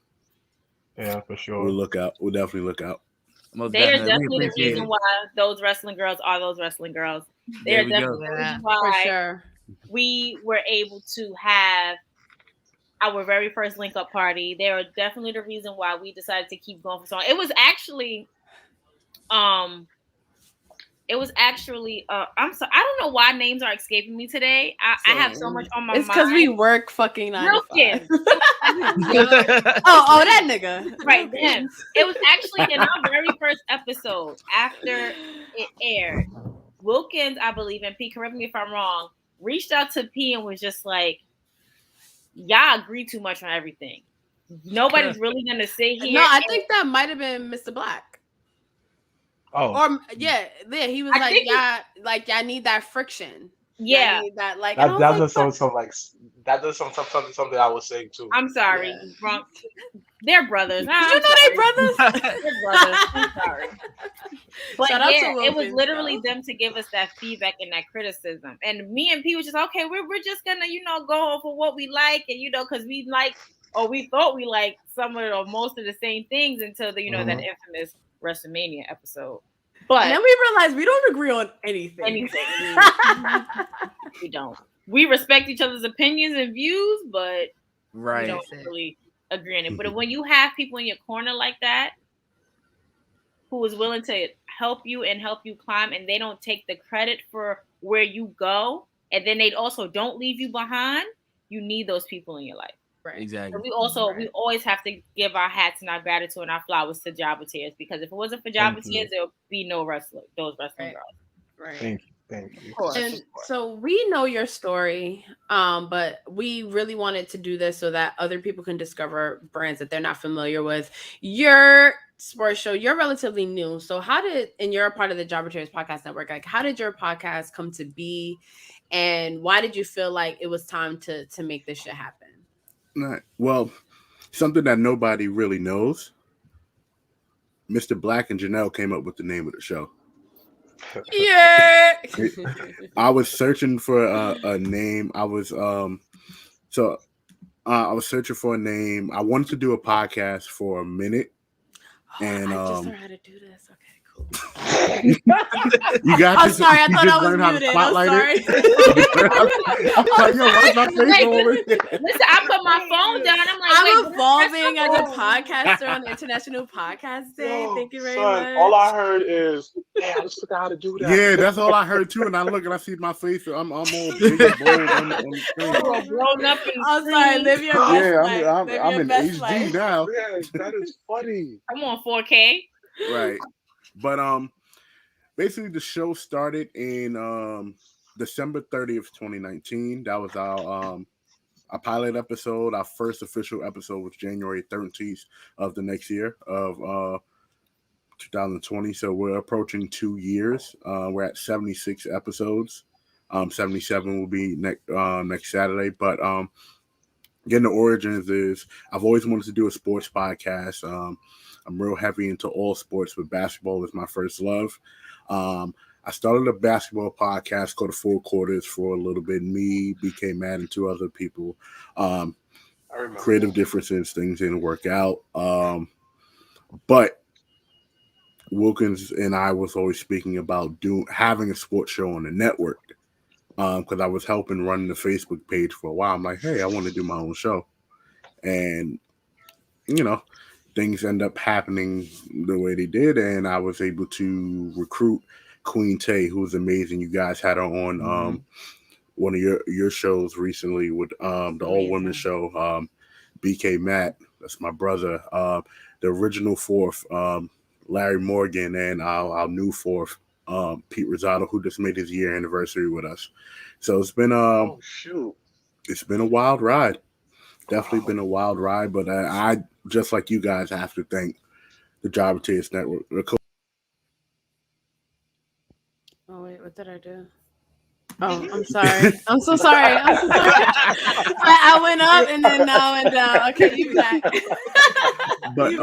yeah, for sure. We'll look out. We'll definitely look out. They are definitely the reason why those wrestling girls are those wrestling girls. They are definitely the reason why. For sure. We were able to have our very first link up party. They are definitely the reason why we decided to keep going for so long. It was actually I'm sorry, I don't know why names are escaping me today. I have so much on my mind. It's because we work fucking 9 to 5. That nigga. Right, then. It was actually in our very first episode after it aired. Wilkins, I believe, and P, correct me if I'm wrong, reached out to P and was just like, y'all agree too much on everything. Nobody's really gonna sit here. No, I think that might have been Mr. Black. Oh, or yeah, he was y'all need that friction. Yeah. I need that. Like, and I That was does some like that does something I was saying too. I'm sorry. Yeah. Wrong. They're brothers. Did you know they brothers? They're brothers. I'm sorry. But Shout out to yeah, it was Wilkins, literally though. them to give us that feedback and that criticism. And me and P was just okay. We're just gonna go for what we like, and because we like or we thought we liked some of or most of the same things until the that infamous WrestleMania episode. But and then we realized we don't agree on anything. We don't. We respect each other's opinions and views, but we don't really agree on it. But when you have people in your corner like that, who is willing to help you and help you climb, and they don't take the credit for where you go, and then they also don't leave you behind, you need those people in your life. Right. Exactly. We always have to give our hats and our gratitude and our flowers to Jabba Tears, because if it wasn't for Jabba Tears, there would be no those wrestling girls. Right. Thank you. And so we know your story, but we really wanted to do this so that other people can discover brands that they're not familiar with. Your sports show, you're relatively new. So and you're a part of the Jabba Tears Podcast Network, like how did your podcast come to be? And why did you feel like it was time to make this shit happen? Right. Well, something that nobody really knows. Mr. Black and Janelle came up with the name of the show. Yeah. I was searching for a name. I was searching for a name. I wanted to do a podcast for a minute. And I just learned how to do this. Okay, cool. You got I'm this. sorry, I you thought just I was learned how to muted. I'm spotlight sorry. it. I'm like, yo, why's my face over here? Listen, I put my phone down. I'm like, I'm evolving as a podcaster on International Podcast Day. Thank you very much. All I heard is, "Damn, I just forgot how to do that." Yeah, that's all I heard too. And I look and I see my face. I'm all big and bold on the screen. Grown up and I'm sorry, live your best life. I'm in HD now. Yeah, that is funny. I'm on 4K. Right. But basically the show started in December 30th, 2019. That was our pilot episode. Our first official episode was January 13th of the next year of 2020. So we're approaching 2 years. We're at 76 episodes. 77 will be next Saturday. But again, the origins is I've always wanted to do a sports podcast. I'm real heavy into all sports, but basketball is my first love. I started a basketball podcast called The Four Quarters for a little bit. Me, BK Matt, and two other people. Creative differences, things didn't work out. But Wilkins and I was always speaking about having a sports show on the network because I was helping run the Facebook page for a while. I'm like, hey, I want to do my own show. And, things end up happening the way they did, and I was able to recruit Queen Tay, who's amazing. You guys had her on one of your shows recently with the all women show. BK Matt, that's my brother. The original fourth, Larry Morgan, and our new fourth, Pete Rosado, who just made his year anniversary with us. So it's been it's been a wild ride. Definitely been a wild ride, but I just like you guys have to thank the Jabba Tears Network. Oh wait, what did I do? Oh, I'm sorry. I'm so sorry. I went up and then now and down. Okay, you back. But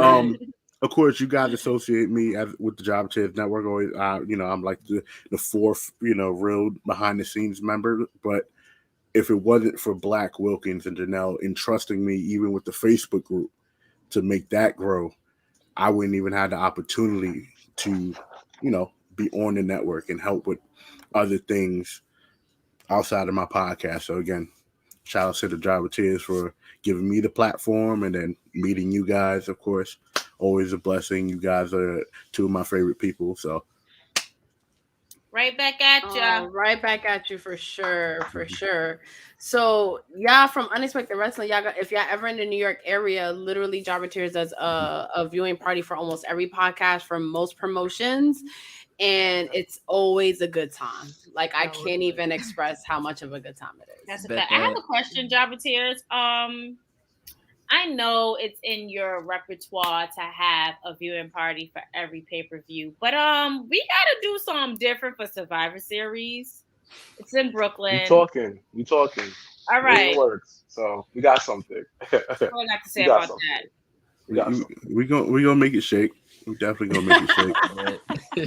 of course, you guys associate me with the Jabba Tears Network. Always, I'm like the fourth, real behind the scenes member. But if it wasn't for Black, Wilkins, and Janelle entrusting me, even with the Facebook group, to make that grow, I wouldn't even have the opportunity to, be on the network and help with other things outside of my podcast. So again, shout out to the Jabba Tears for giving me the platform, and then meeting you guys, of course, always a blessing. You guys are two of my favorite people. So. Right back at you. Right back at you for sure. So y'all from Unexpected Wrestling, if y'all ever in the New York area, literally Jabba Tears does a viewing party for almost every podcast from most promotions, and it's always a good time. Like I can't even express how much of a good time it is. That's a fact. I have a question, Jabba Tears. I know it's in your repertoire to have a viewing party for every pay-per-view, but we gotta do something different for Survivor Series. It's in Brooklyn. We talking. All right. It works. So we got something. What I got to say about that? We gonna make it shake. We definitely gonna make it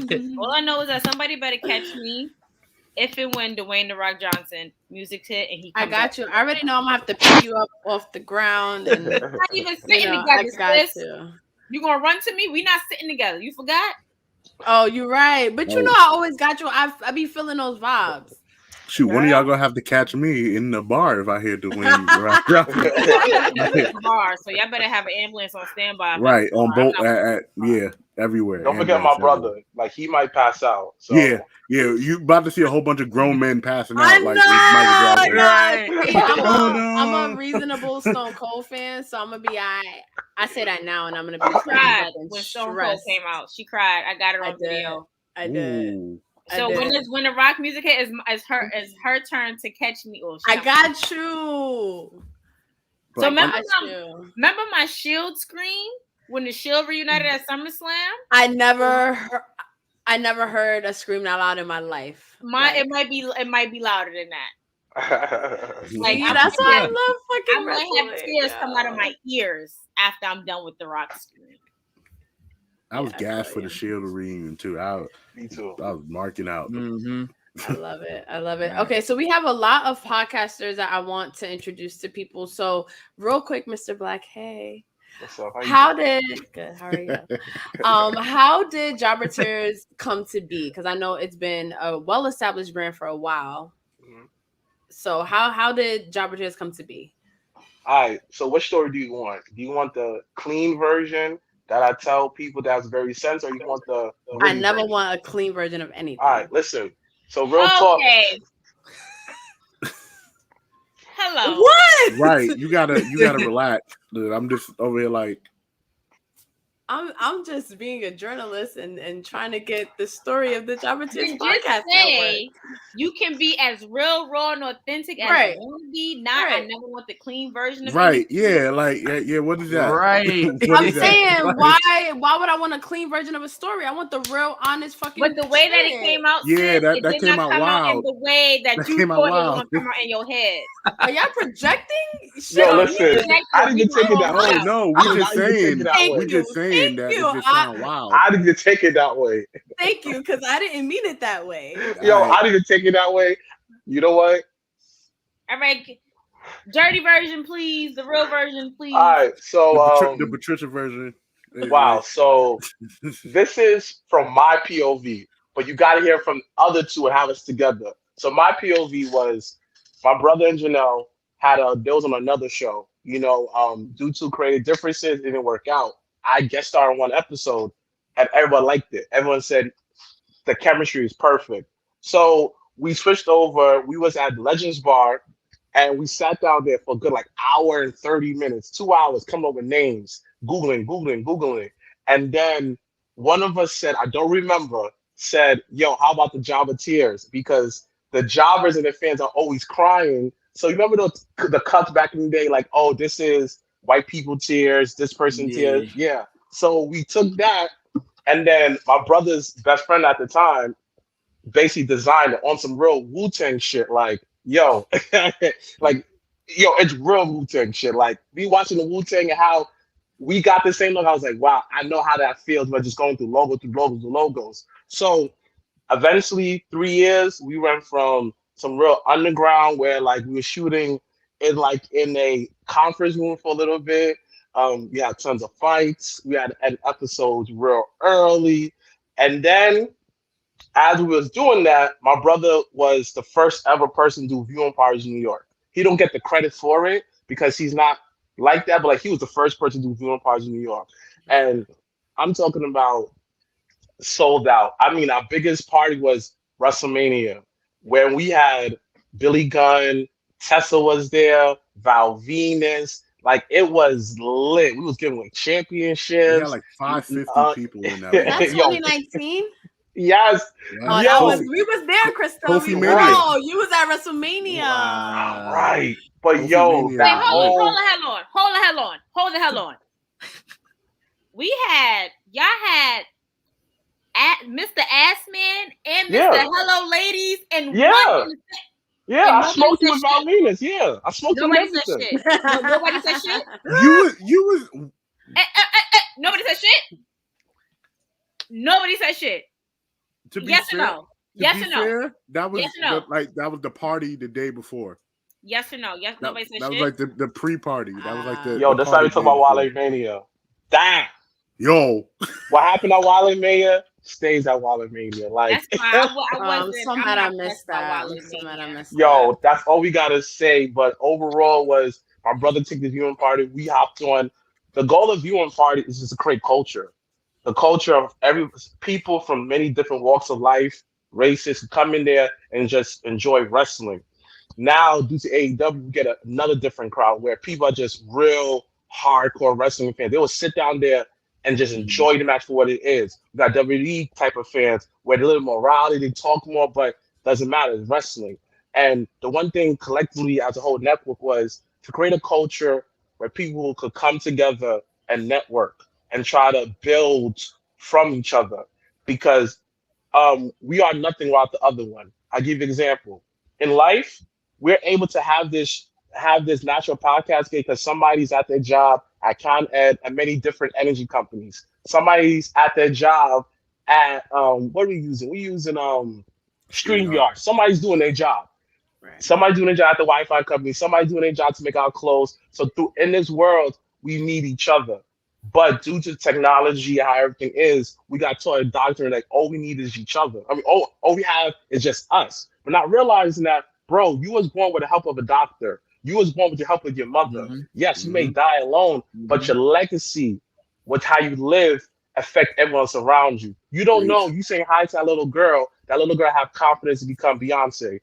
shake. All I know is that somebody better catch me if and when Dwayne The Rock Johnson music hit and he comes I got you. I already know I'm gonna have to pick you up off the ground and not even sitting together. You gonna run to me? We not sitting together. You forgot? Oh, you're right. But you know I always got you. I be feeling those vibes. Shoot, one of y'all gonna have to catch me in the bar if I hear Dwayne. Bar, so y'all better have an ambulance on standby. Right, on both everywhere. Don't forget my brother. Like he might pass out. So. Yeah, you about to see a whole bunch of grown men passing out. I'm a reasonable Stone Cold fan, so I'm gonna be alright. I say that now, and I'm gonna be cried when Stone Cold came out. She cried. I got her on video. I did. So when the rock music hit, is her turn to catch me. Oh, I got you. So remember my Shield scream when the Shield reunited at SummerSlam? I never heard a scream that loud in my life. It might be louder than that. Like that's why I love fucking. I'm gonna have tears come out of my ears after I'm done with the rock scream. I was gassed for the Shield reunion too. Me too. I was marking out. Mm-hmm. I love it. Okay, so we have a lot of podcasters that I want to introduce to people. So real quick, Mr. Black, hey. What's up? How are you? How did Jobber Tears come to be? Because I know it's been a well-established brand for a while. Mm-hmm. So how did Jobber Tears come to be? All right. So what story do you want? Do you want the clean version that I tell people that's very sensitive, or you want the I never version? Want a clean version of anything. All right, listen. So real talk. Hello. What? Right. You gotta relax. Dude, I'm just over here like I'm just being a journalist and trying to get the story of the Jobber Tears podcast. You can be as real, raw, and authentic as you want to be. I never want the clean version of it. Yeah, like what is that? Right. I'm saying why would I want a clean version of a story? I want the real, honest fucking. But the way that it came out, that came out wild. In the way that you thought it was gonna come out in your head. Are y'all projecting? Yo, listen. I didn't take it that way. No, we're just saying. That it just sound wild. I didn't even take it that way. Thank you, because I didn't mean it that way. Yo, I didn't even take it that way. You know what? All right, dirty version, please. The real version, please. All right, so the Patricia version. Wow. So this is from my POV, but you got to hear from other two and have us together. So my POV was my brother and Janelle they was on another show. You know, due to creative differences, it didn't work out. I guest starred on one episode, and everyone liked it. Everyone said the chemistry is perfect. So we switched over. We was at Legends Bar, and we sat down there for a good hour and 30 minutes, 2 hours, coming up with names, Googling. And then one of us said, I don't remember, said, yo, how about the Jobber Tears? Because the jobbers and their fans are always crying. So you remember the cuts back in the day, like, oh, this is white people tears, this person tears. Yeah. So we took that, and then my brother's best friend at the time basically designed it on some real Wu-Tang shit. Like, yo, it's real Wu-Tang shit. Like, me watching the Wu-Tang and how we got the same look, I was like, wow, I know how that feels by just going through logos. So eventually, 3 years, we went from some real underground where we were shooting in a conference room for a little bit. We had tons of fights. We had episodes real early. And then as we was doing that, my brother was the first ever person to do viewing parties in New York. He don't get the credit for it because he's not like that, but he was the first person to do viewing parties in New York. And I'm talking about sold out. I mean, our biggest party was WrestleMania, where we had Billy Gunn, Tessa was there, Val Venus. It was lit. We was giving championships. We had 550 people in that. That's 2019? Yes. Oh, we was there, Crystal. You was at WrestleMania. Wow. Right. But hold the hell on. Y'all had Mr. Assman and Mr. Yeah. Hello Ladies and Yeah. one. Yeah, And I nobody smoked said him with shit. Valminas. Yeah, I smoked him with Nobody said everything. shit. No, nobody said shit. You was Nobody said shit. Nobody said shit. to be Yes fair. or no? To Yes be or no? fair, that was Yes or no? that was the party the day before. Yes or no? Yes. Nobody said That was shit. like the pre-party. That was like the Yo, the that's how party we talk day about before. Wale Mania. Damn. Yo, What happened at Wale Mania stays at Wale Mania. Like, That's fine. I wasn't. So I'm mad I not missed pressed about that. Wale I'm so mad I Mania. missed yo, that's all we gotta say. But overall, was my brother took the viewing party. We hopped on. The goal of viewing party is just to create culture. The culture of every people from many different walks of life, races, come in there and just enjoy wrestling. Now, due to AEW, we get another different crowd where people are just real hardcore wrestling fans. They will sit down there and just enjoy the match for what it is. We got WWE type of fans where they're a little more rowdy, they talk more, but doesn't matter. It's wrestling. And the one thing collectively as a whole network was to create a culture where people could come together and network and try to build from each other because we are nothing without the other one. I'll give you an example. In life, we're able to have this natural podcast because somebody's at their job at Con Ed and many different energy companies. Somebody's at their job at what are we using? We're using StreamYard. Somebody's doing their job. Right. Somebody doing their job at the Wi-Fi company. Somebody doing their job to make our clothes. So in this world, we need each other. But due to technology, how everything is, we got taught a doctrine like all we need is each other. I mean, all we have is just us. We're not realizing that, bro, you was born with the help of a doctor. You was born with the help of your mother. Yes, you may die alone, but your legacy, with how you live, affect everyone else around you. You don't know. You saying hi to that little girl. That little girl have confidence to become Beyonce.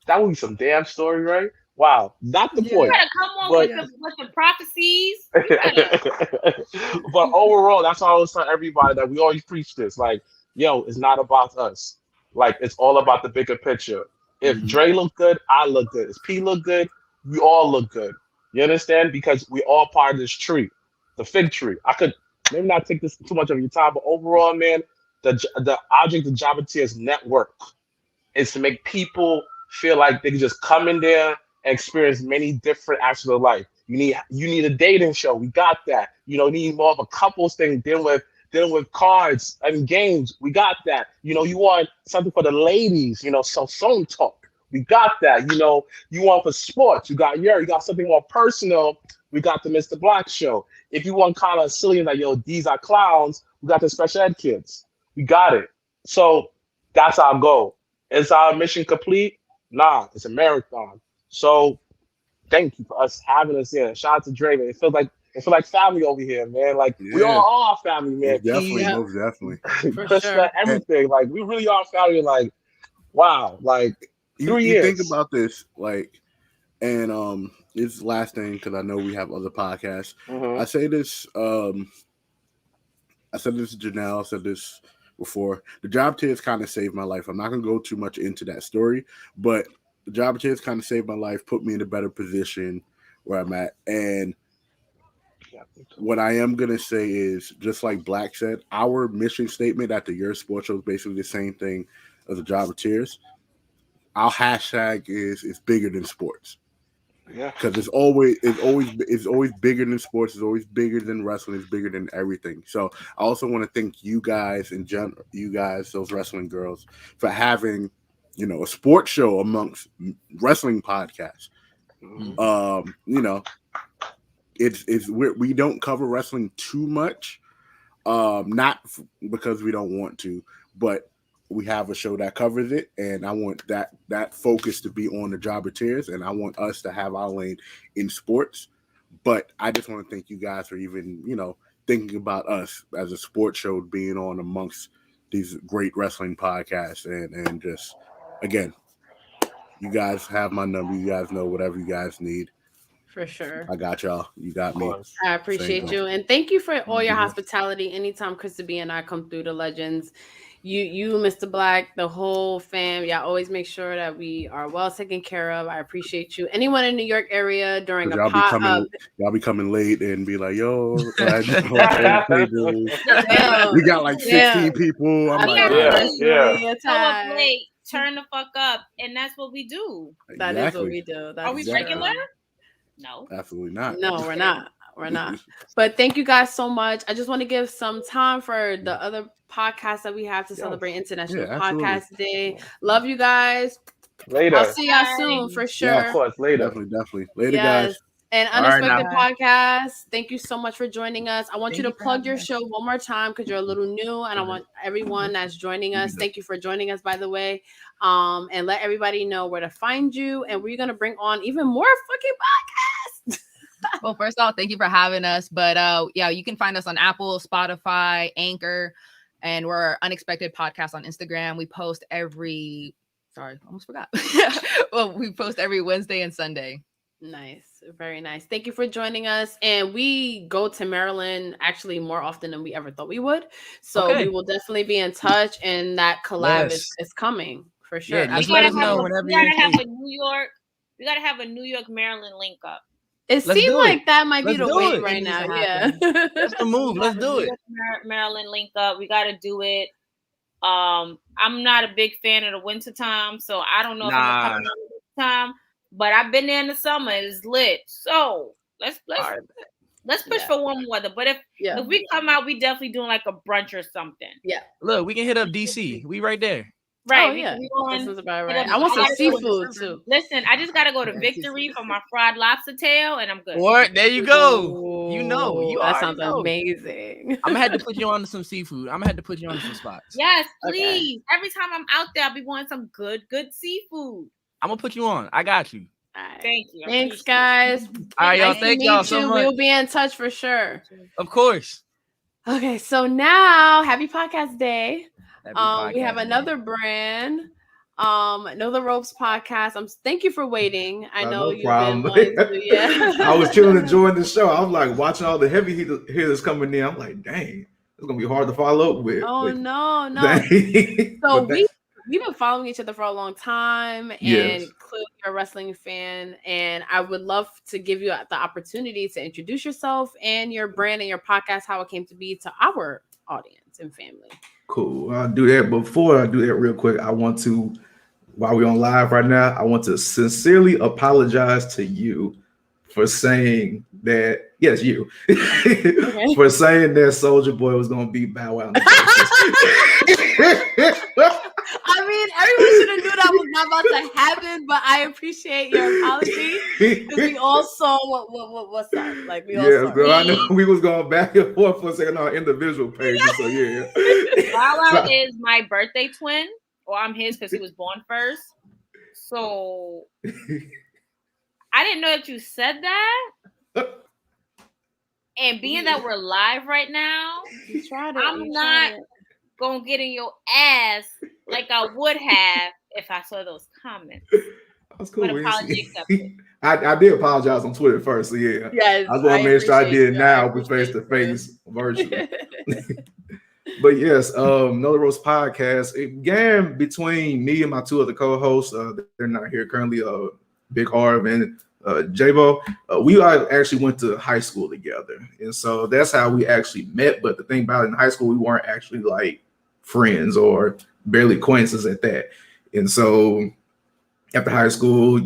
That would be some damn story, right? Wow, not the You point. gotta come on But with the prophecies. You gotta. but overall, that's why I always tell everybody that we always preach this. Like, yo, it's not about us. Like, it's all about the bigger picture. If Dre look good, I look good. If P look good, we all look good. You understand? Because we all part of this tree, the fig tree. I could maybe not take this too much of your time, but overall, man, the object of Jabbateer's network is to make people feel like they can just come in there and experience many different aspects of life. You need a dating show. We got that. You need more of a couples thing dealing with cards and games. We got that. You want something for the ladies. So song talk. We got that. You want for sports. You got something more personal. We got the Mr. Black show. If you want kind of silly like these are clowns, we got the special ed kids. We got it. So that's our goal. Is our mission complete? Nah, it's a marathon. So thank you for us having us here. Shout out to Dre, man. It feels like family over here, man. Like we all are family, man. Most definitely. Krista, everything. Like we really are family. Like wow, like 3 years. You think about this, like, and it's the last thing because I know we have other podcasts. I say this. I said this to Janelle. I said this before. The job tiers kind of saved my life. I'm not gonna go too much into that story, but the job tiers kind of saved my life, put me in a better position where I'm at. And what I am gonna say is, just like Black said, our mission statement at the Your Sports Show is basically the same thing as the job tiers. Our hashtag is bigger than sports. Yeah, because it's always bigger than sports. It's always bigger than wrestling. It's bigger than everything. So I also want to thank you guys in general, you guys, those wrestling girls, for having a sports show amongst wrestling podcasts. We don't cover wrestling too much, not because we don't want to, but we have a show that covers it, and I want that focus to be on the Jobber-Tears, and I want us to have our lane in sports. But I just want to thank you guys for even, thinking about us as a sports show being on amongst these great wrestling podcasts, and just, again, you guys have my number. You guys know whatever you guys need. For sure. I got y'all. You got me. I appreciate you. And thank you for all your hospitality. Anytime Krista B and I come through the Legends, you, Mr. Black, the whole fam, y'all always make sure that we are well taken care of. I appreciate you. Anyone in New York area during a Y'all be coming late and be like, yo, I just want to say we got like 16 people. I'm like, Show up late, turn the fuck up, and that's what we do. That is what we do. Are we regular? No, absolutely not. No, we're not. We're not. But thank you guys so much. I just want to give some time for the other podcasts that we have to celebrate International Podcast Day. Love you guys. Later. I'll see y'all soon for sure. Yeah, of course. Later. Definitely. Later, guys. And Unexpected Podcast, thank you so much for joining us. I want you to plug your show one more time because you're a little new, and I want everyone that's joining us. Thank you for joining us, by the way. And let everybody know where to find you, and we're gonna bring on even more fucking podcasts. Well, first off, thank you for having us. But yeah, you can find us on Apple, Spotify, Anchor, and we're Unexpected Podcast on Instagram. We post every well, we post every Wednesday and Sunday. Nice. Very nice. Thank you for joining us. And we go to Maryland actually more often than we ever thought we would. So we will definitely be in touch, and that collab is coming for sure. Yeah, just let us know whenever we gotta have a New York. We gotta have a New York Maryland link up. It seems like that might be the wait right now. Yeah. That's the move. Let's do it. Maryland link up. We gotta do it. I'm not a big fan of the winter time, so I don't know if I'm coming out this time. But I've been there in the summer. It's lit. So let's push for warm weather. But if we come out, we definitely doing like a brunch or something. Yeah. Look, we can hit up DC. We right there. Right. Oh, yeah. This is about right. I want some seafood too. Listen, I just gotta go to Victory for my fried lobster tail, and I'm good. What? There you go. Ooh, you know. That sounds amazing. I'm gonna have to put you on to some seafood. I'm gonna have to put you on to some spots. Yes, please. Okay. Every time I'm out there, I'll be wanting some good seafood. I'm gonna put you on. I got you. Right. Thank you. Thanks, guys. All right, y'all. Thank y'all so much. We'll be in touch for sure. Of course. Okay, so now happy podcast day. Happy we have another brand. Know the Ropes podcast. Thank you for waiting. I know you've been wanting to, I was chilling enjoying the show. I was like watching all the heavy hitters coming in. I'm like, dang, it's gonna be hard to follow up with. Oh no. So we've been following each other for a long time, and clearly you're a wrestling fan, and I would love to give you the opportunity to introduce yourself and your brand and your podcast, how it came to be, to our audience and family. Cool. I'll do that. Before I do that real quick, I want to, while we're on live right now, I want to sincerely apologize to you for saying that, yes, you, for saying that Soulja Boy was going to beat Bow Wow. I mean, everyone should have knew that was not about to happen, but I appreciate your apology because we all saw what's up. Like we all saw. So I know we was going back and forth for a second on our individual pages. So Bow Wow is my birthday twin, or I'm his because he was born first. So I didn't know that you said that. And being that we're live right now, I'm not gonna get in your ass like I would have if I saw those comments. That's cool. But apology accepted. I did apologize on Twitter first, so yes, I was gonna make sure I did it now with face-to-face virtually. But yes, Know the Ropes podcast, it began between me and my two other co-hosts. They're not here currently, Big Harv and J-Bo. We actually went to high school together, and so that's how we actually met. But the thing about it, in high school, we weren't actually like friends or barely acquaintances at that. And so after high school,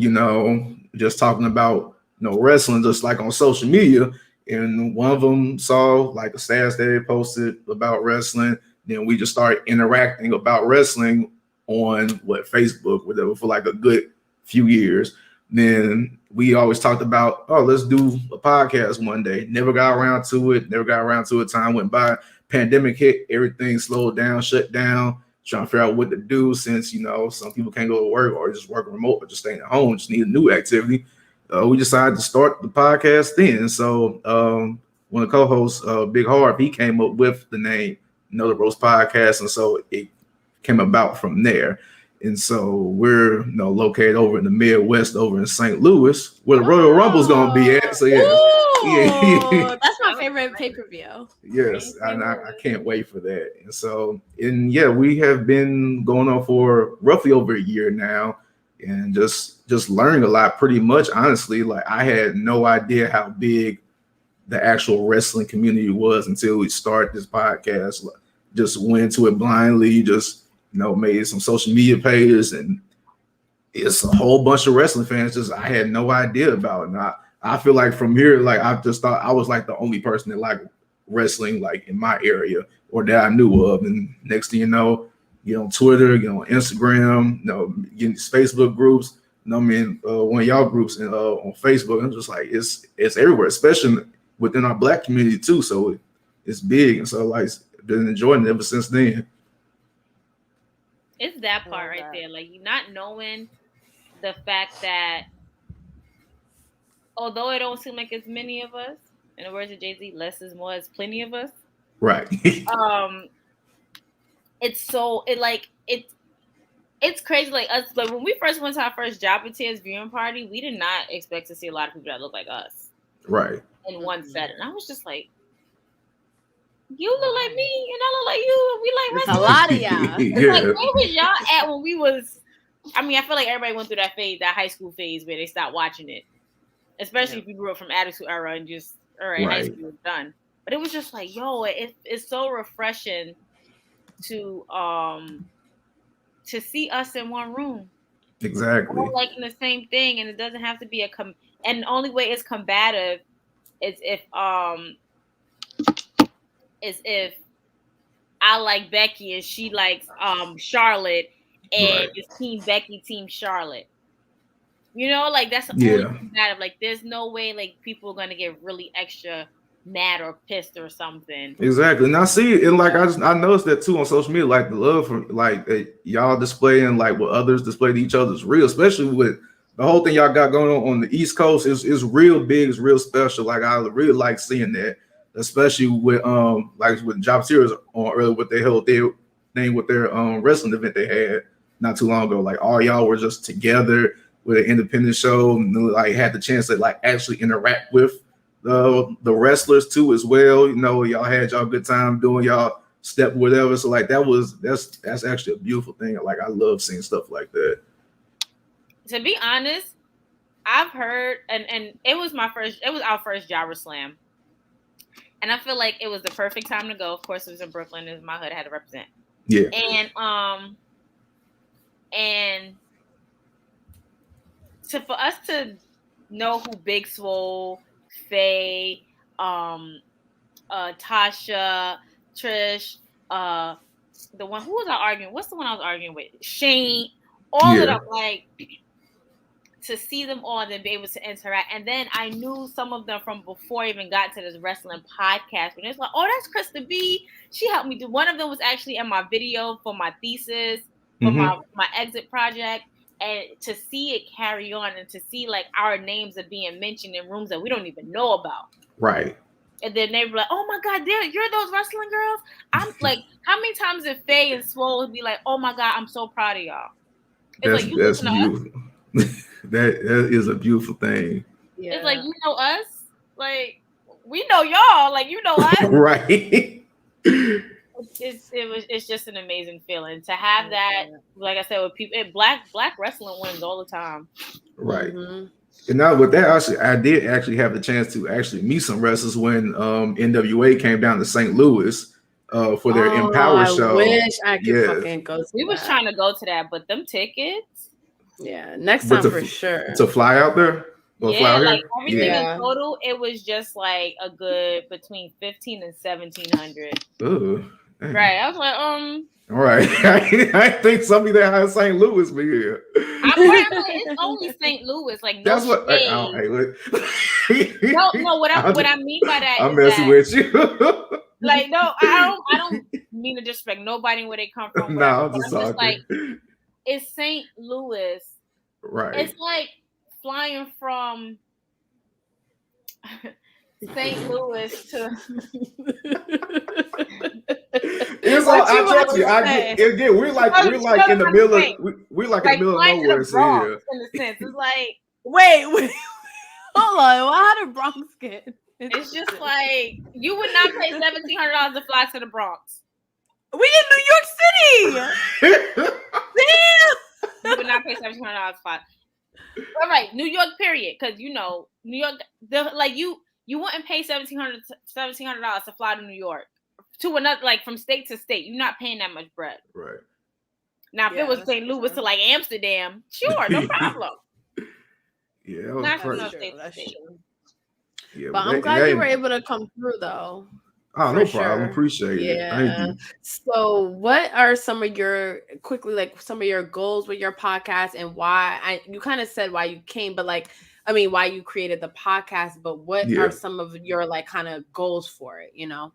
just talking about wrestling, just like on social media, and one of them saw like a stats that they posted about wrestling. Then we just started interacting about wrestling on Facebook, whatever, for like a good few years. Then we always talked about, oh, let's do a podcast one day. Never got around to it. Time went by. Pandemic hit. Everything slowed down, shut down. Trying to figure out what to do since, some people can't go to work or just work remote or just staying at home, just need a new activity. We decided to start the podcast then. So one of the co-hosts, Big Harv, he came up with the name Know the Ropes Podcast. And so it came about from there. And so we're located over in the Midwest, over in St. Louis, where the Royal Rumble's gonna be at. So that's my favorite pay-per-view. Yes, and I can't wait for that. And so, and yeah, we have been going on for roughly over a year now, and just learning a lot. Pretty much, honestly, like I had no idea how big the actual wrestling community was until we started this podcast. Just went into it blindly. Just made some social media pages, and it's a whole bunch of wrestling fans. Just I had no idea about, and I feel like from here, like I just thought I was like the only person that liked wrestling, like in my area or that I knew of. And next thing you know, get on Twitter, get on Instagram, get in these Facebook groups. One of y'all groups on Facebook. I'm just like it's everywhere, especially within our Black community too. So it's big, and so like been enjoying it ever since then. It's that part right there, like you not knowing the fact that although it don't seem like it's many of us, in the words of Jay-Z, less is more, it's plenty of us. Right. It's crazy. Like us, like when we first went to our first Job and Tears viewing party, we did not expect to see a lot of people that look like us. Right. In one set. And I was just like, you look like me and I look like you, and we like wrestling. A lot of y'all. Yeah. Like, where was y'all at when we was? I mean, I feel like everybody went through that phase, that high school phase where they stopped watching it. Especially if you grew up from Attitude Era and just high school was done. But it was just like, yo, it's so refreshing to see us in one room. Exactly. We're liking the same thing, and it doesn't have to be and the only way it's combative is if I like Becky and she likes Charlotte, and it's Team Becky, Team Charlotte. You know, like that's the only combative. Like, there's no way like people are gonna get really extra mad or pissed or something. Exactly. And I see it, and like I noticed that too on social media, like the love from like y'all displaying like what others display to each other is real, especially with the whole thing y'all got going on the East Coast is real big, it's real special. Like I really like seeing that, especially with like with Job Series on earlier with their whole thing with their wrestling event they had not too long ago. Like all y'all were just together with an independent show, and like had the chance to like actually interact with the wrestlers too as well. You know, y'all had y'all good time doing y'all step whatever. So like that's actually a beautiful thing. Like I love seeing stuff like that. To be honest, I've heard and it was our first Jobber Slam. And I feel like it was the perfect time to go. Of course, it was in Brooklyn, and my hood had to represent. Yeah. And for us to know who Big Swole, Faye, Tasha, Trish, the one who was I arguing? What's the one I was arguing with? Shane, all of them, like to see them all and then be able to interact. And then I knew some of them from before I even got to this wrestling podcast. And it's like, oh, that's Krista B. She helped me do. One of them was actually in my video for my thesis, for my exit project. And to see it carry on and to see like our names are being mentioned in rooms that we don't even know about. Right. And then they were like, oh my God, you're those wrestling girls? I'm like, how many times did Faye and Swole would be like, oh my God, I'm so proud of y'all. It's that's beautiful. That is a beautiful thing. Yeah. It's like, you know us? Like, we know y'all. Like, you know us. Right. It's just an amazing feeling to have that. Like I said, with people, black wrestling wins all the time. Right. And now with that, I did actually have the chance to actually meet some wrestlers when NWA came down to St. Louis for their Empower show. I wish I could fucking go. We was trying to go to that, but them tickets. Yeah, next time for sure. To fly out there. Yeah, like everything in total, it was just like a good between 15 and 1700. Ooh. Right. I was like, all right. I think somebody that has St. Louis be here. It's only St. Louis. Like, no, that's what. No. What I mean by that, I'm messing with you. Like, no, I don't mean to disrespect nobody where they come from. No, I'm just like, it's St. Louis. Right. It's like flying from St. Louis to. It's all, I trust you. Again, we're like in the middle of we're like in the middle of nowhere. In a sense, it's like wait, hold on. How did Bronx get? It's just like you would not pay $1,700 to fly to the Bronx. We in New York City. Damn. You would not pay $1,700 to fly. All right, New York, period. Because New York, you wouldn't pay $1,700 to fly to New York to another, like from state to state. You're not paying that much bread. Right. Now, if it was St. Louis to like Amsterdam, sure, no problem. Yeah, that Not from was no crazy. state to state. Yeah, But I'm glad you were able to come through, though. Oh, no For problem. sure. Appreciate it. Thank you. So, what are some of your some of your goals with your podcast, and why? You kind of said why you came, but why you created the podcast. But what are some of your kind of goals for it? All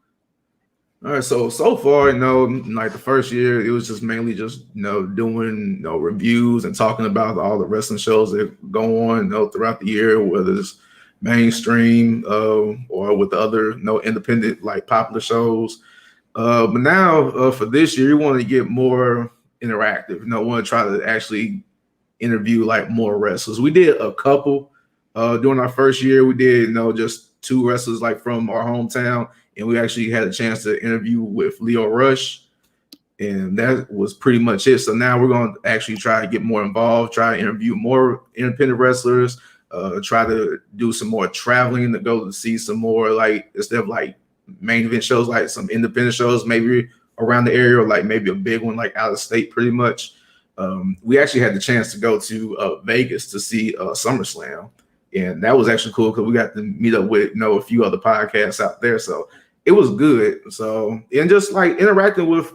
right. So far, like the first year, it was just mainly just doing reviews and talking about all the wrestling shows that go on throughout the year, whether it's mainstream or with the other independent like popular shows. But now for this year, we want to get more interactive. Want to try to actually interview like more wrestlers. We did a couple during our first year. We did just 2 wrestlers like from our hometown, and we actually had a chance to interview with Leo Rush, and that was pretty much it. So now we're going to actually try to get more involved, try to interview more independent wrestlers, try to do some more traveling to go to see some more, like instead of like main event shows, like some independent shows maybe around the area, or like maybe a big one like out of state pretty much. We actually had the chance to go to Vegas to see SummerSlam, and that was actually cool because we got to meet up with a few other podcasts out there. So it was good. So, and just like interacting with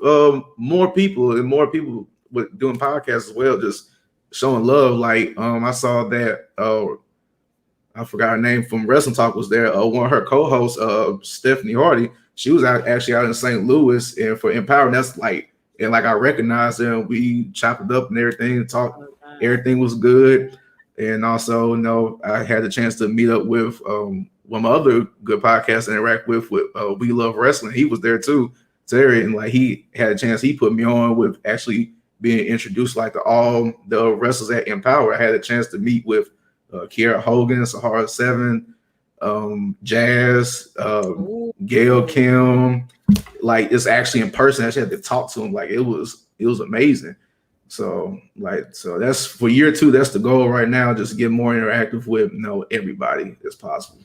more people and more people with doing podcasts as well, just showing love. Like I saw that I forgot her name from Wrestling Talk was there. One of her co-hosts, Stephanie Hardy, she was actually out in St. Louis, and for Empower, that's like, and like I recognized her, and we chopped it up and everything, talked, everything was good. And also, I had the chance to meet up with one of my other good podcasts, interact with We Love Wrestling. He was there too, Terry, and like he had a chance. He put me on with actually being introduced like to all the wrestlers at Empower. I had a chance to meet with Kiera Hogan, Sahara 7, Jazz, Gail Kim. Like it's actually in person. I actually had to talk to him. Like it was amazing. So that's for year 2. That's the goal right now. Just get more interactive with everybody as possible.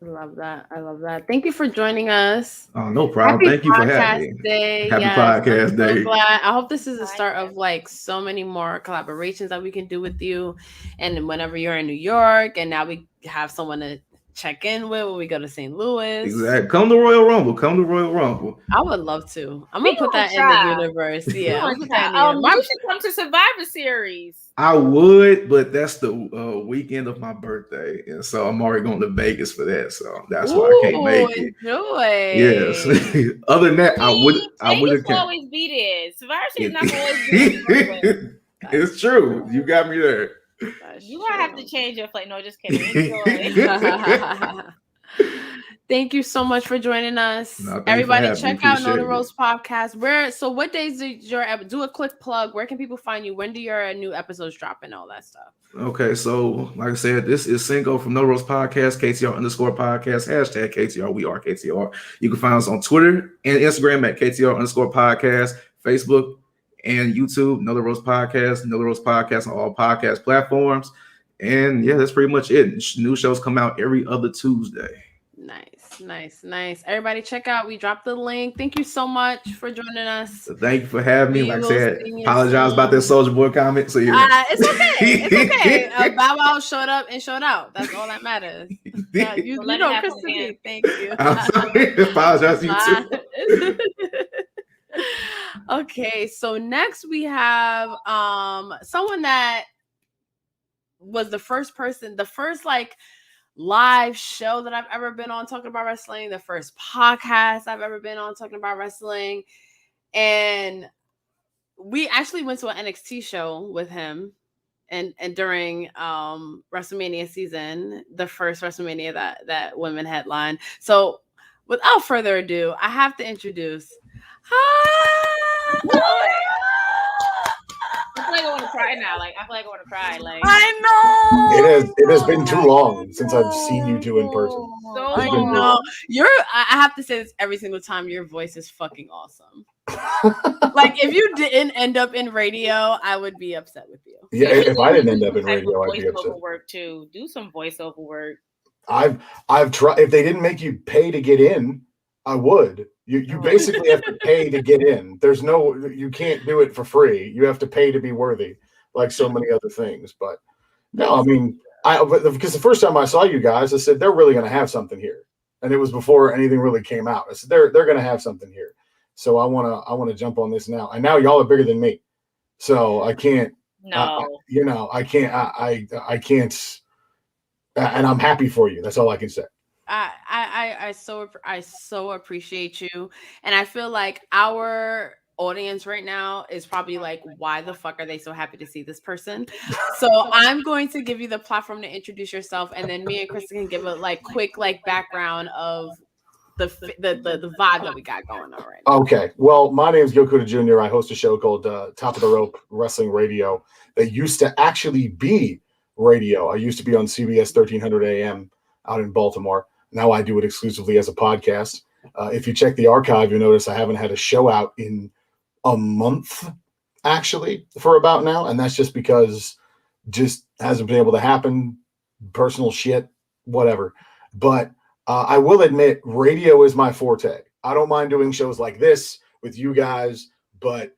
I love that. I love that. Thank you for joining us. Oh, no problem. Thank you for having me. Happy podcast day. I'm glad. I hope this is the start of like so many more collaborations that we can do with you. And whenever you're in New York, and now we have someone to check in with when we go to St. Louis. Exactly. Come to Royal Rumble. I would love to. I'm gonna put that in the universe. Yeah. You should come to Survivor Series. I would, but that's the weekend of my birthday, and so I'm already going to Vegas for that. So that's why I can't make it. Enjoy. Yes. Other than that, I would always be there. Survivor Series not always be there. It's true. You got me there. You gonna have to change your flight. No, just kidding. Enjoy. Thank you so much for joining us. No, everybody check out Know the Ropes podcast. What days do a quick plug? Where can people find you? When do your new episodes drop and all that stuff? Okay, so like I said, this is Cinco from Know the Ropes podcast, KTR_podcast, hashtag KTR, we are KTR. You can find us on Twitter and Instagram at KTR_podcast, Facebook and YouTube, Know the Ropes podcast, Know the Ropes podcast on all podcast platforms. And yeah, that's pretty much it. New shows come out every other Tuesday. Nice. Everybody check out. We dropped the link. Thank you so much for joining us. Thank you for having me. Like I said, apologize about that Soulja Boy comment. So it's okay. It's okay. Bow Wow showed up and showed out. That's all that matters. You know, Christine. Thank you. I'm sorry. Apologize to you too. Okay, so next we have someone that was the first like live show that I've ever been on talking about wrestling, the first podcast I've ever been on talking about wrestling. And we actually went to an NXT show with him and during WrestleMania season, the first WrestleMania that women headlined. So without further ado, I have to introduce cry now. Like I feel like I want to cry. Like I know. It has been too long since I've seen you two in person. So I been know. I have to say this every single time. Your voice is fucking awesome. Like if you didn't end up in radio, I would be upset with you. Yeah, if I didn't end up in type of radio, I'd be upset. voiceover work too. Do some voiceover work. I've tried. If they didn't make you pay to get in, I would. You basically have to pay to get in. There's no, you can't do it for free. You have to pay to be worthy, like so many other things. But no, I mean, because the first time I saw you guys, I said they're really going to have something here, and it was before anything really came out. I said they're going to have something here. So I want to jump on this now. And now y'all are bigger than me, so I can't. No, I can't. I can't. And I'm happy for you. That's all I can say. I so appreciate you, and I feel like our audience right now is probably like, why the fuck are they so happy to see this person? So I'm going to give you the platform to introduce yourself, and then me and Kristen can give a quick background of the vibe that we got going on right now. Okay. Well, my name is Yokuda Jr. I host a show called Top of the Rope Wrestling Radio that used to actually be radio. I used to be on CBS 1300 AM out in Baltimore. Now I do it exclusively as a podcast. If you check the archive, you'll notice I haven't had a show out in a month, actually, for about now. And that's just because just hasn't been able to happen. Personal shit, whatever. But I will admit, radio is my forte. I don't mind doing shows like this with you guys, but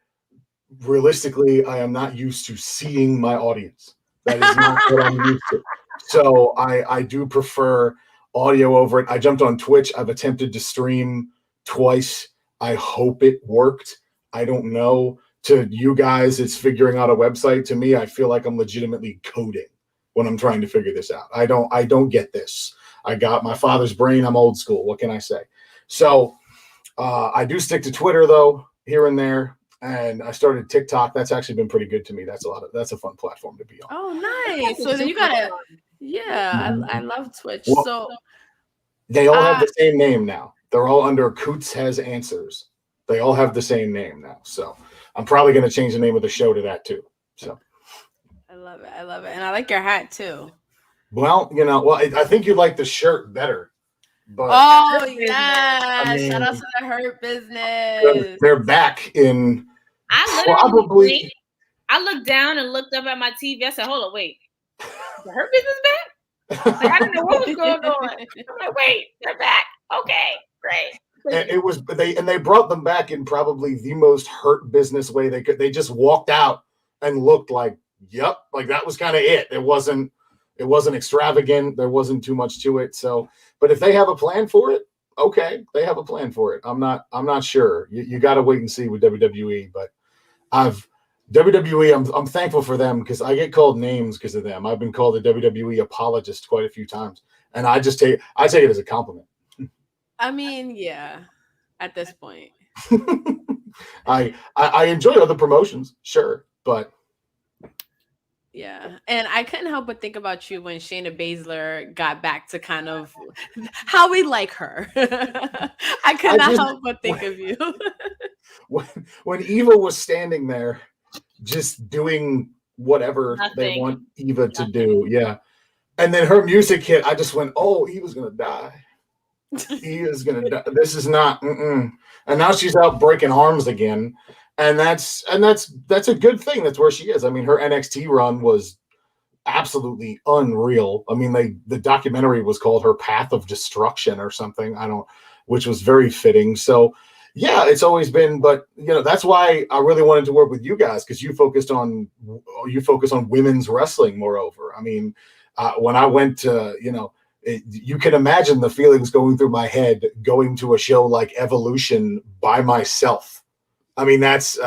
realistically, I am not used to seeing my audience. That is not what I'm used to. So I do prefer audio over it. I jumped on Twitch. I've attempted to stream twice. I hope it worked. I don't know. To you guys, it's figuring out a website. To me, I feel like I'm legitimately coding when I'm trying to figure this out. I don't get this. I got my father's brain. I'm old school. What can I say? So I do stick to Twitter though, here and there. And I started TikTok. That's actually been pretty good to me. That's a fun platform to be on. Oh, nice. So then you gotta, I love Twitch. Well, so they all have the same name now. They're all under Coots Has Answers. They all have the same name now. So I'm probably going to change the name of the show to that too. So I love it. And I like your hat too. Well, I think you like the shirt better. But yeah. Shout out to the Hurt Business. They're back in probably. I looked down and looked up at my TV. I said, hold on, wait. The Hurt Business back? Like, I didn't know what was going on. I'm like, wait, they're back. Okay, great. And they brought them back in probably the most Hurt Business way they could. They just walked out and looked like, yep, like that was kind of it. It wasn't extravagant. There wasn't too much to it. So, but if they have a plan for it, okay, they have a plan for it. I'm not sure. You got to wait and see with WWE. But WWE. I'm thankful for them because I get called names because of them. I've been called a WWE apologist quite a few times, and I take it as a compliment. I mean, yeah. At this point, I enjoy other promotions, sure, but. Yeah, and I couldn't help but think about you when Shayna Baszler got back to kind of how we like her. I could not help but think of you. when Eva was standing there, just doing whatever they want Eva to do, yeah, and then her music hit, I just went, "Oh, Eva's gonna die. He is gonna die. This is not." And now she's out breaking arms again. And that's a good thing. That's where she is. I mean, her NXT run was absolutely unreal. I mean, the documentary was called Her Path of Destruction or something. Which was very fitting. So yeah, it's always been, but that's why I really wanted to work with you guys because you focus on women's wrestling. Moreover, I mean, when I went to, you can imagine the feelings going through my head going to a show like Evolution by myself. I mean, that's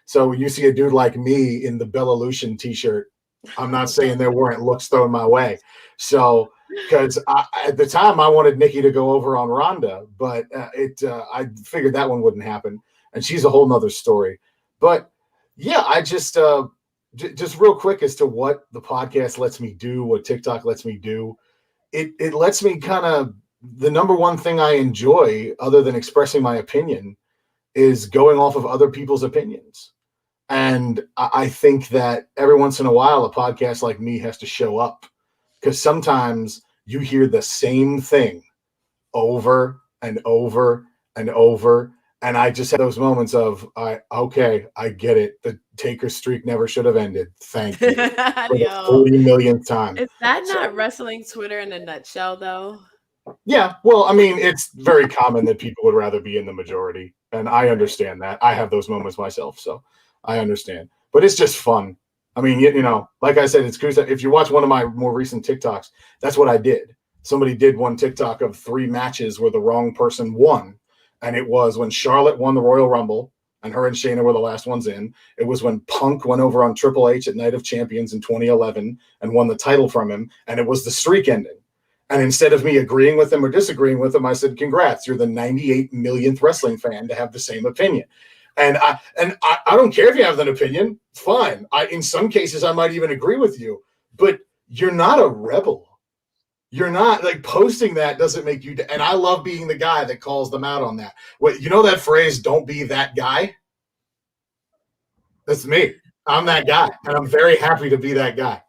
so you see a dude like me in the Bellelution t-shirt. I'm not saying there weren't looks thrown my way. So, because at the time I wanted Nikki to go over on Ronda, but I figured that one wouldn't happen. And she's a whole nother story. But yeah, I just real quick as to what the podcast lets me do, what TikTok lets me do. It lets me kind of, the number one thing I enjoy other than expressing my opinion is going off of other people's opinions. And I think that every once in a while, a podcast like me has to show up, because sometimes you hear the same thing over and over and over. And I just had those moments of, okay, I get it. The Taker streak never should have ended. Thank you. For the Yo, 40 millionth time. is that So- not wrestling Twitter in a nutshell, though? Yeah, well, I mean, it's very common that people would rather be in the majority, and I understand that. I have those moments myself, so I understand. But it's just fun. I mean, you know, like I said, it's cruise. If you watch one of my more recent TikToks, that's what I did. Somebody did one TikTok of 3 matches where the wrong person won, and it was when Charlotte won the Royal Rumble, and her and Shayna were the last ones in. It was when Punk went over on Triple H at Night of Champions in 2011 and won the title from him, and it was the streak ending. And instead of me agreeing with him or disagreeing with him, I said, congrats, you're the 98 millionth wrestling fan to have the same opinion. And I don't care if you have an opinion, fine. In some cases, I might even agree with you, but you're not a rebel. You're not, like, posting that doesn't make you, and I love being the guy that calls them out on that. What, you know that phrase, don't be that guy? That's me. I'm that guy, and I'm very happy to be that guy.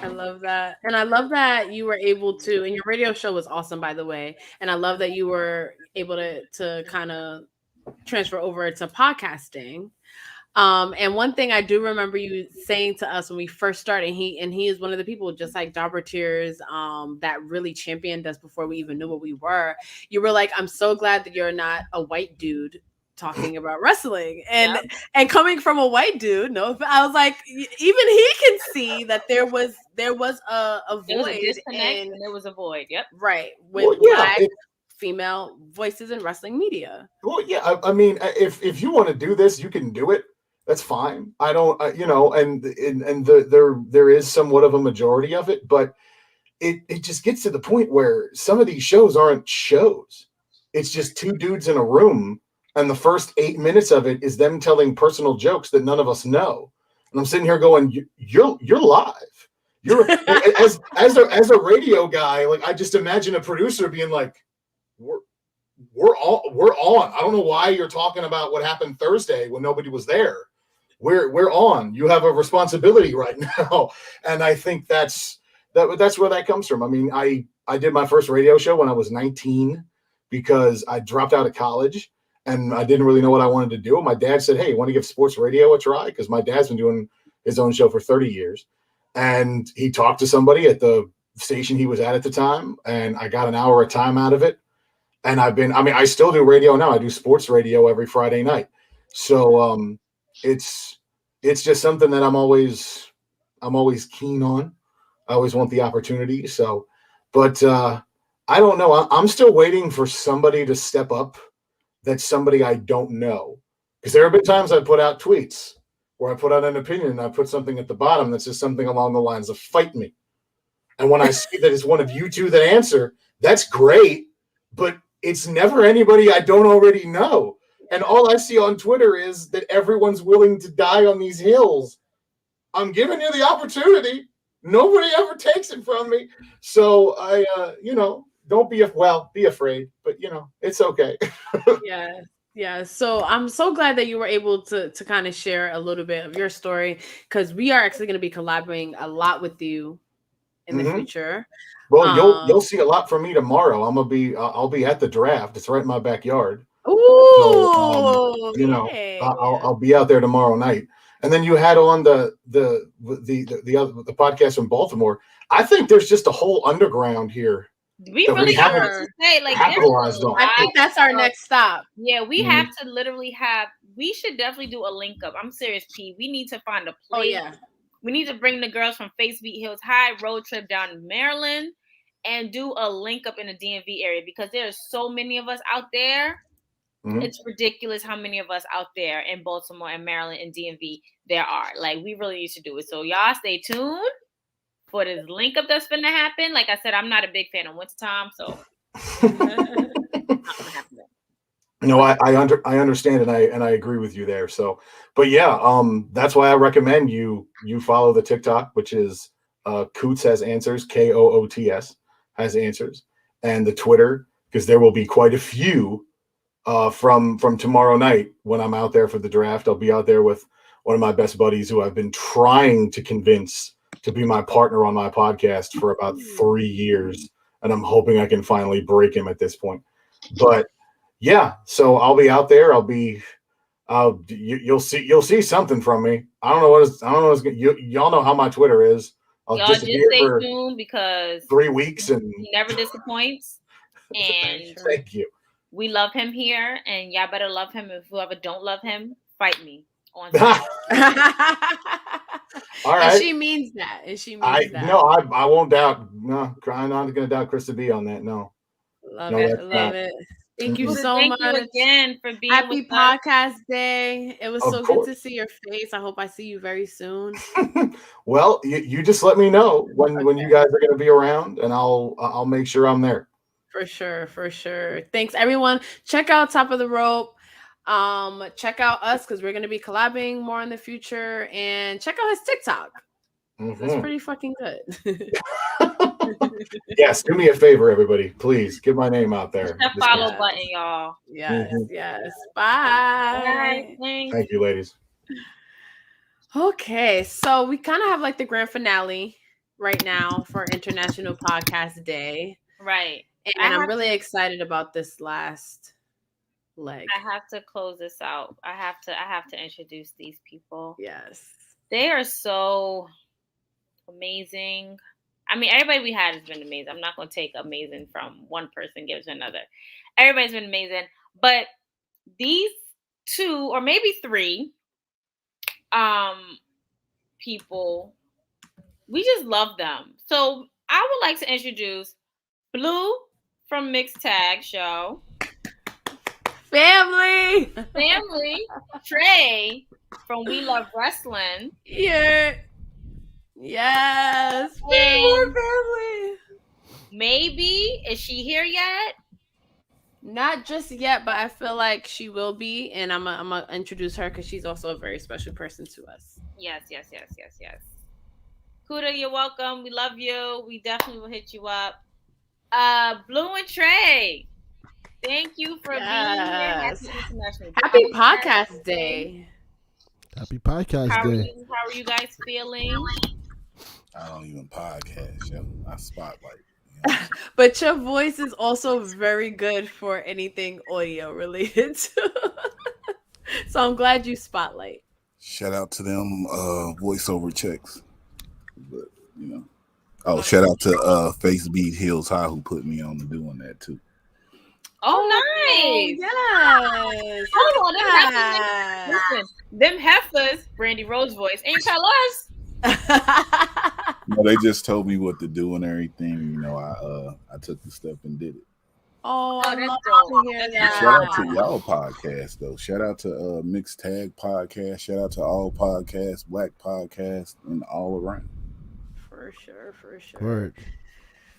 I love that. And I love that you were able to, and your radio show was awesome, by the way. And I love that you were able to kind of transfer over to podcasting. And one thing I do remember you saying to us when we first started, he is one of the people, just like Dauber Tears, that really championed us before we even knew what we were. You were like, I'm so glad that you're not a white dude talking about wrestling, and coming from a white dude, I was like, even he can see that there was a void, there was a disconnect, and there was a void. Yep, right, with black female voices in wrestling media. Well, yeah, I mean, if you want to do this, you can do it. That's fine. I don't, you know, and there is somewhat of a majority of it, but it just gets to the point where some of these shows aren't shows. It's just 2 dudes in a room. And the first 8 minutes of it is them telling personal jokes that none of us know. And I'm sitting here going, "You're live. You're as a radio guy. Like, I just imagine a producer being like, we're on. I don't know why you're talking about what happened Thursday when nobody was there. We're on. You have a responsibility right now." And I think that's where that comes from. I mean, I did my first radio show when I was 19 because I dropped out of college. And I didn't really know what I wanted to do. My dad said, hey, you want to give sports radio a try? Because my dad's been doing his own show for 30 years. And he talked to somebody at the station he was at the time. And I got an hour of time out of it. And I still do radio now. I do sports radio every Friday night. So it's just something that I'm always keen on. I always want the opportunity. So, but I don't know. I'm still waiting for somebody to step up. That's somebody I don't know. Because there have been times I put out tweets where I put out an opinion and I put something at the bottom that says something along the lines of fight me. And when I see that it's one of you two that answer, that's great, but it's never anybody I don't already know. And all I see on Twitter is that everyone's willing to die on these hills. I'm giving you the opportunity. Nobody ever takes it from me. So don't be afraid, but it's okay. Yeah. So I'm so glad that you were able to kind of share a little bit of your story, because we are actually going to be collaborating a lot with you in the future. Well, you'll see a lot from me tomorrow. I'll be at the draft. It's right in my backyard. Ooh, so, I'll be out there tomorrow night. And then you had on the podcast from Baltimore. I think there's just a whole underground here. We really have to say, like, I think that's our next stop. Yeah, we have to literally we should definitely do a link up. I'm serious, P. We need to find a place. Oh, yeah. We need to bring the girls from Face Beat Hills High road trip down to Maryland and do a link up in the DMV area, because there's so many of us out there. Mm-hmm. It's ridiculous how many of us out there in Baltimore and Maryland and DMV there are. Like, we really need to do it. So y'all stay tuned for this link up that's gonna happen. Like I said, I'm not a big fan of wintertime, so no, I understand, and I agree with you there. So, but yeah, that's why I recommend you follow the TikTok, which is Coots Has Answers, KOOTS has answers, and the Twitter, because there will be quite a few from tomorrow night when I'm out there for the draft. I'll be out there with one of my best buddies who I've been trying to convince to be my partner on my podcast for about 3 years, and I'm hoping I can finally break him at this point. But yeah, so I'll be out there. You'll see something from me. I don't know what y'all know how my Twitter is. I'll Y'all just disappear stay for tuned because 3 weeks and he never disappoints. And thank you. We love him here, and y'all better love him. If whoever don't love him, fight me on. All right. And she means that. No, I won't doubt. No, I'm not going to doubt Krista B on that. No. Love it. Thank you so much. Thank you again for being Happy with podcast us. Day. It was Of so course. good to see your face. I hope I see you very soon. Well, you just let me know when you guys are going to be around, and I'll make sure I'm there. For sure. Thanks, everyone. Check out Top of the Rope. Check out us because we're going to be collabing more in the future, and check out his TikTok. It's pretty fucking good. Yes, do me a favor, everybody. Please get my name out there. That follow button, y'all. Yes. Bye. Thank you, ladies. Okay, so we kind of have like the grand finale right now for International Podcast Day. Right. And I'm really excited about this last leg. I have to close this out. I have to introduce these people. Yes. They are so amazing. I mean, everybody we had has been amazing. I'm not going to take amazing from one person, give it to another. Everybody's been amazing. But these 2 or maybe 3 people, we just love them. So I would like to introduce Blue from Mixed Tag Show. Family. Trey from We Love Wrestling. Yeah. Yes. More family. Maybe. Is she here yet? Not just yet, but I feel like she will be. And I'm gonna introduce her because she's also a very special person to us. Yes. Kuda, you're welcome. We love you. We definitely will hit you up. Blue and Trey, thank you for being here. Happy Podcast Day. Happy Podcast Day. How are you guys feeling? I don't even podcast, yo. I spotlight. But your voice is also very good for anything audio related. So I'm glad you spotlight. Shout out to them voiceover checks. But shout out to Face Beat Hills High who put me on doing that too. Oh, nice. Yes. Hold on. Listen, them heifers, Brandy Rose voice, ain't tell us. No, they just told me what to do and everything. I took the step and did it. Oh, I love to hear that. Shout out to y'all podcast though. Shout out to Mixed Tag Podcast. Shout out to all podcasts, Black Podcasts, and all around. For sure. Word.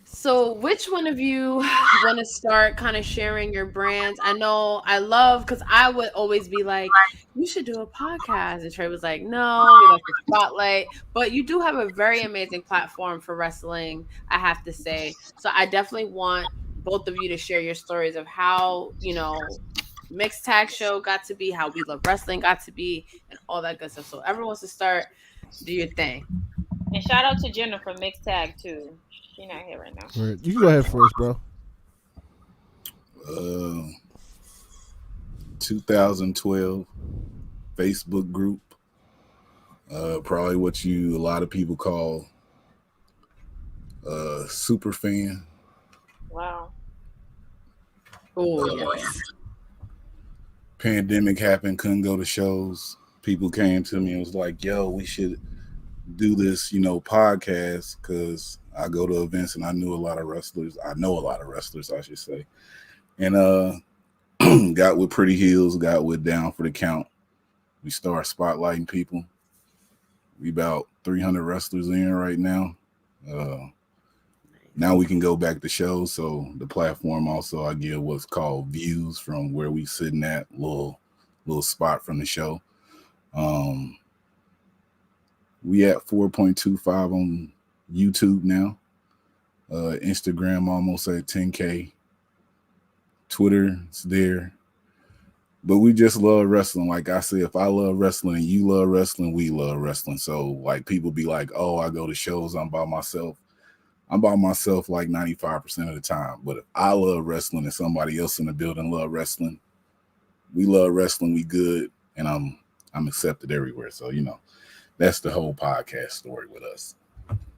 So which one of you want to start kind of sharing your brands? I know I love, because I would always be like, you should do a podcast. And Trey was like, no, we like the spotlight. But you do have a very amazing platform for wrestling, I have to say. So I definitely want both of you to share your stories of how, Mixed Tag Show got to be, how We Love Wrestling got to be, and all that good stuff. So everyone wants to start, do your thing. And shout out to Jenna from Mixed Tag too. She's not here right now. Word. You can go ahead first, bro. 2012 Facebook group. Probably what a lot of people call super fan. Wow. Oh, yes. Pandemic happened, couldn't go to shows. People came to me and was like, yo, we should do this, podcast, because I go to events and I know a lot of wrestlers, I should say. And got with Pretty Heels, got with Down for the Count. We start spotlighting people. We about 300 wrestlers in right now. Now we can go back to shows. So the platform also, I give what's called views from where we sitting at, little spot from the show. We at 4.25 on YouTube now. Instagram almost at 10K. Twitter is there. But we just love wrestling. Like I said, if I love wrestling and you love wrestling, we love wrestling. So like people be like, oh, I go to shows, I'm by myself. I'm by myself like 95% of the time. But if I love wrestling and somebody else in the building love wrestling, we love wrestling, we good, and I'm accepted everywhere. So, you know, that's the whole podcast story with us.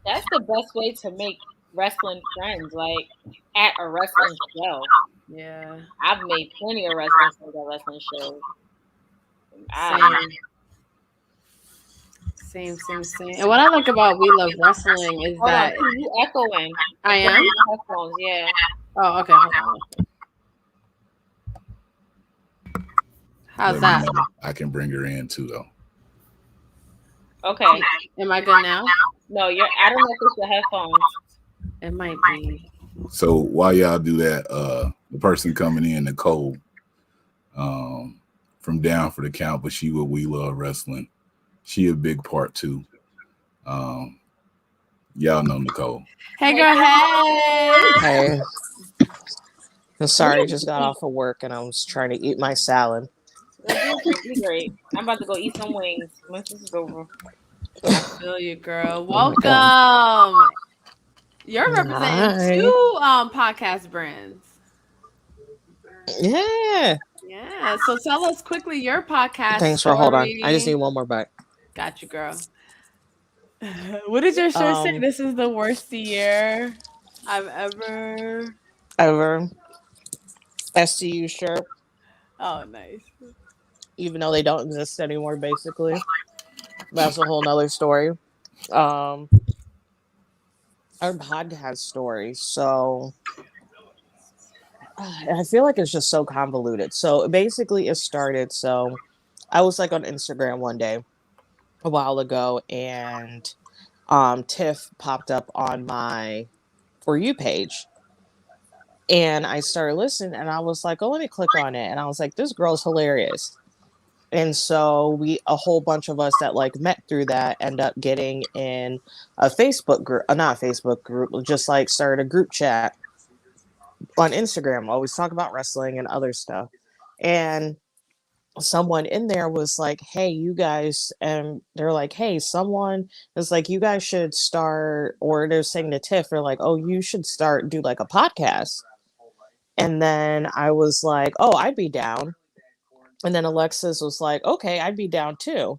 That's the best way to make wrestling friends, like at a wrestling show. Yeah. I've made plenty of wrestling friends at wrestling shows. Same. And what I like about We Love Wrestling is Hold that on, you echoing. I am. Headphones, yeah. Oh, okay. Hold on. How's that? I can bring her in too, though. Okay. Am I good now? No, I don't know if it's the headphones. It might be. So while y'all do that, the person coming in, Nicole, from Down for the Count, but she with We Love Wrestling. She a big part too. Y'all know Nicole. Hey girl, Hey. I'm sorry, I just got off of work and I was trying to eat my salad. You're great. I'm about to go eat some wings. Once this is over. I feel you, girl. Welcome. You're representing two podcast brands. Yeah. Yeah. So tell us quickly your podcast. Thanks for hold on. I just need one more bite. Got you, girl. What did your shirt say? This is the worst year I've ever. STU shirt. Oh, nice. Even though they don't exist anymore, basically. That's a whole nother story. Our podcast story. So I feel like it's just so convoluted. So basically it started. So I was like on Instagram one day a while ago and Tiff popped up on my For You page. And I started listening and I was like, oh, let me click on it. And I was like, this girl's hilarious. And so a whole bunch of us that like met through that end up getting in a Facebook group, not a Facebook group, just like started a group chat on Instagram. Always talk about wrestling and other stuff. And someone in there was like, hey, you guys, and they're like, hey, someone is like, you guys should start, or they're saying to Tiff, they're like, oh, you should do like a podcast. And then I was like, oh, I'd be down. And then Alexis was like, okay, I'd be down too.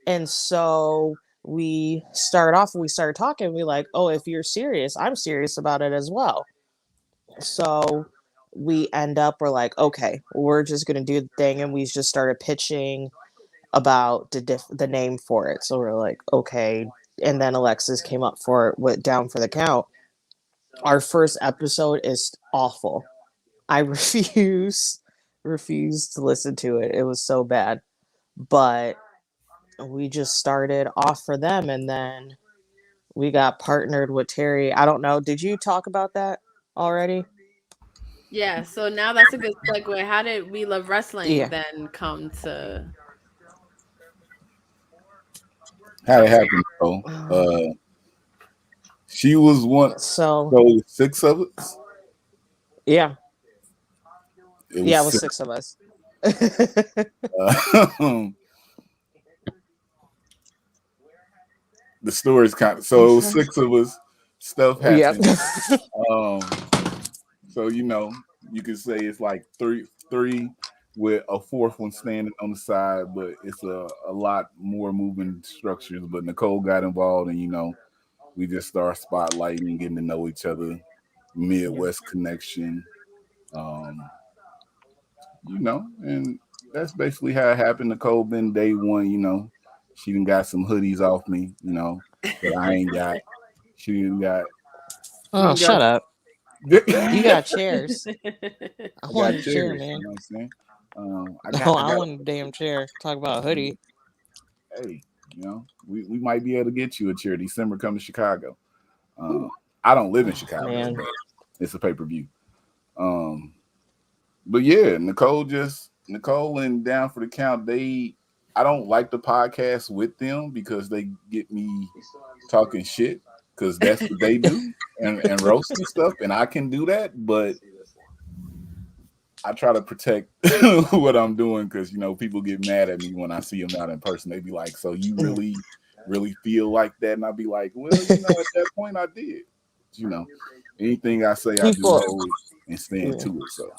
And so we started talking. We like, oh, if you're serious, I'm serious about it as well. So we're like, okay, we're just going to do the thing. And we just started pitching about the name for it. So we're like, okay. And then Alexis came up with Down for the Count. Our first episode is awful. I refuse to listen to it. It was so bad. But we just started off for them and then we got partnered with Terry. I don't know. Did you talk about that already? Yeah, so now that's a good segue. How did We Love Wrestling then come to? How it happened, though. She was one. So 6 of us. Yeah. It was 6 of us. The story's kind of so it was 6 of us. Stuff happened. So you know, you could say it's like three with a 4th one standing on the side, but it's a lot more moving structures. But Nicole got involved, and you know, we just started spotlighting and getting to know each other. Midwest connection, you know, and that's basically how it happened. Nicole been day one, you know. She done got some hoodies off me, you know, that I ain't got. She done got. Oh, shut up. You got chairs. I want a chair, man. You know what I'm saying? I want a damn chair. Talk about a hoodie. Hey, you know, we might be able to get you a chair. December, come to Chicago. I don't live in Chicago, but it's a pay-per-view. But yeah, Nicole and Down for the Count, I don't like the podcast with them because they get me talking shit because that's what they do and roasting stuff, and I can do that, but I try to protect what I'm doing because people get mad at me when I see them out in person. They be like, "So you really feel like that?" And I be like, "Well, at that point I did. Anything I say, I do know it and stand to it." So.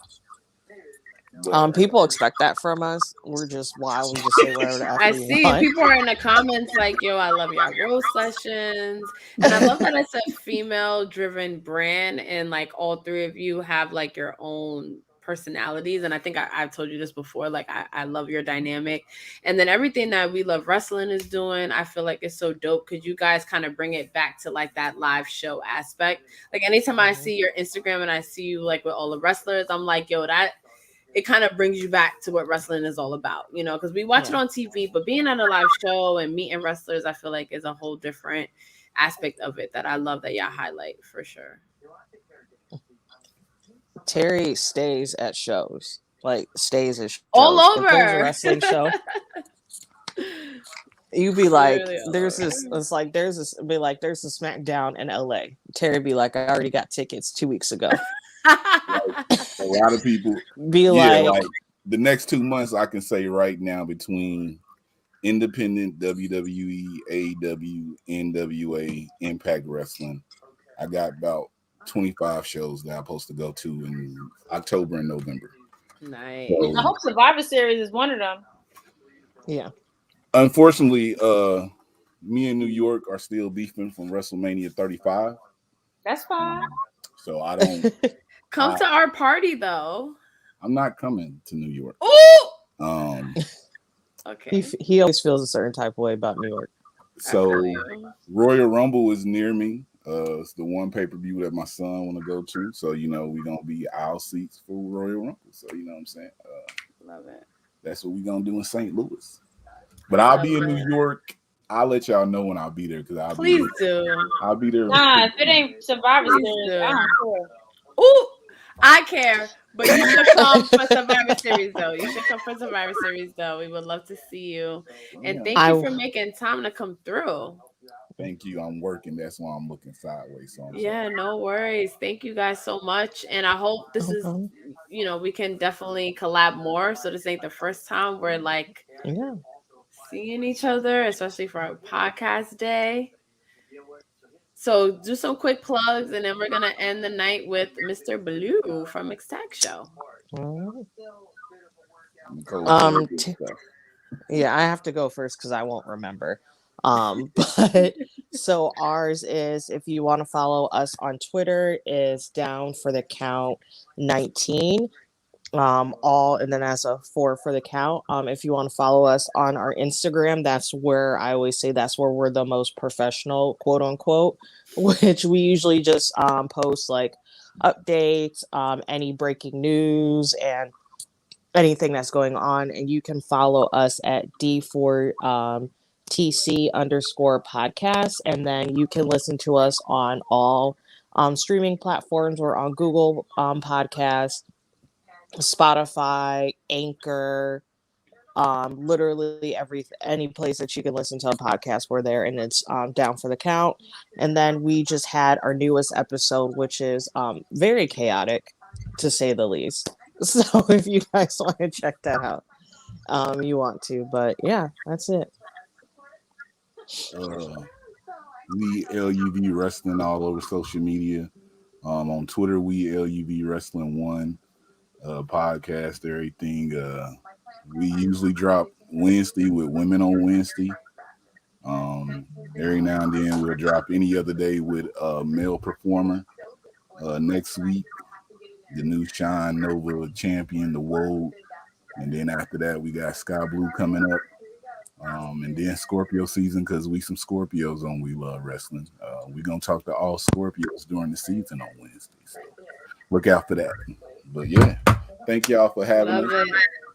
People expect that from us. We're just wild. We just say whatever the F I we see want. people are in the comments like, "Yo, I love your roast sessions," and I love that it's a female-driven brand, and like all three of you have like your own personalities. And I think I've told you this before. Like, I love your dynamic, and then everything that We Love Wrestling is doing, I feel like it's so dope because you guys kind of bring it back to like that live show aspect. Like anytime I see your Instagram and I see you like with all the wrestlers, I'm like, yo, it kind of brings you back to what wrestling is all about, because we watch it on TV, but being at a live show and meeting wrestlers, I feel like is a whole different aspect of it that I love that y'all highlight for sure. Terry stays at shows, like stays at shows. All over. If there's a wrestling show, you be like, there's this SmackDown in LA. Terry be like, I already got tickets 2 weeks ago. A lot of people be like the next 2 months, I can say right now, between independent WWE, AEW, NWA, Impact Wrestling, I got about 25 shows that I'm supposed to go to in October and November. Nice. So, I hope Survivor Series is one of them. Yeah. Unfortunately, me and New York are still beefing from WrestleMania 35. That's fine. So I don't come to our party though. I'm not coming to New York. Ooh! Okay. He always feels a certain type of way about New York. So Royal Rumble is near me. It's the one pay-per-view that my son want to go to. So we're gonna be aisle seats for Royal Rumble. So you know what I'm saying? Love it. That's what we're gonna do in St. Louis. But I'll be in New York. I'll let y'all know when I'll be there because Please do. I'll be there. Nah, if it ain't Survivor Series, I don't care. Ooh, I care. But you should come for Survivor Series, though. You should come for Survivor Series, though. We would love to see you. And thank you for making time to come through. Thank you. I'm working. That's why I'm looking sideways. So no worries. Thank you guys so much. And I hope this is, we can definitely collab more. So this ain't the first time we're like seeing each other, especially for our podcast day. So do some quick plugs, and then we're gonna end the night with Mr. Blue from Mixtag Show. Yeah, I have to go first because I won't remember. But so ours is, if you want to follow us on Twitter, is Down for the Count 19. And then as a 4 for the count. If you want to follow us on our Instagram, that's where I always say that's where we're the most professional, quote unquote, which we usually just post like updates, any breaking news, and anything that's going on. And you can follow us at D4 TC_podcast, and then you can listen to us on all streaming platforms. We're on Google Podcasts, Spotify, Anchor, literally any place that you can listen to a podcast, we're there, and it's Down for the Count. And then we just had our newest episode, which is very chaotic, to say the least. So if you guys want to check that out, you want to. But yeah, that's it. We LUV Wrestling all over social media. On Twitter, we LUV Wrestling 1. Podcast, everything. We usually drop Wednesday with Women on Wednesday. Every now and then we'll drop any other day with a male performer. Next week, the new Shine Nova champion, the Woe. And then after that, we got Sky Blue coming up. And then Scorpio season, because we some Scorpios on We Love Wrestling. We're going to talk to all Scorpios during the season on Wednesday. So look out for that. But yeah, thank y'all for having us.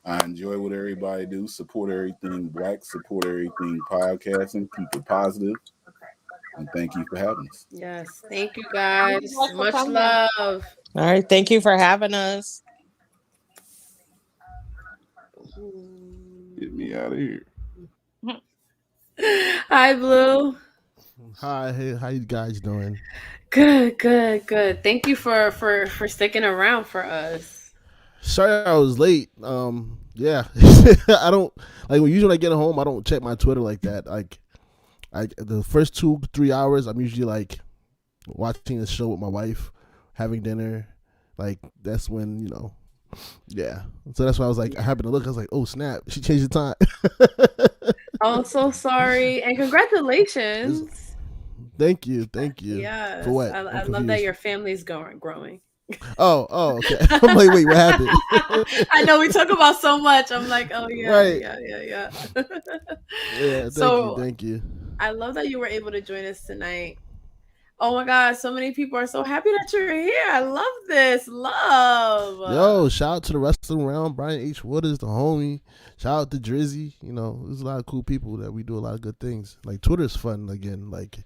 I enjoy what everybody do. Support everything Black. Support everything podcasting. Keep it positive. And thank you for having us. Yes, thank you guys. Much love. All right, thank you for having us. Get me out of here. Hi, Blue. Hi, hey, how you guys doing? Good. Thank you for sticking around for us. Sorry I was late. Yeah. I don't like usually when I get home, I don't check my Twitter like that. Like the first 2-3 hours, I'm usually like watching a show with my wife, having dinner. Like that's when, yeah. So that's why I was like, I happened to look, I was like, oh snap, she changed the time. Oh, so sorry. And congratulations. Thank you. Yes. For what? I love that your family's growing. Oh, okay. I'm like, wait, what happened? I know we talk about so much. I'm like, oh yeah, Right. yeah. Yeah, thank you. I love that you were able to join us tonight. Oh my God, so many people are so happy that you're here. I love this. Love. Yo, shout out to the wrestling round, Brian H. Wooders, the homie. Shout out to Drizzy. There's a lot of cool people that we do a lot of good things. Like Twitter's fun again. Like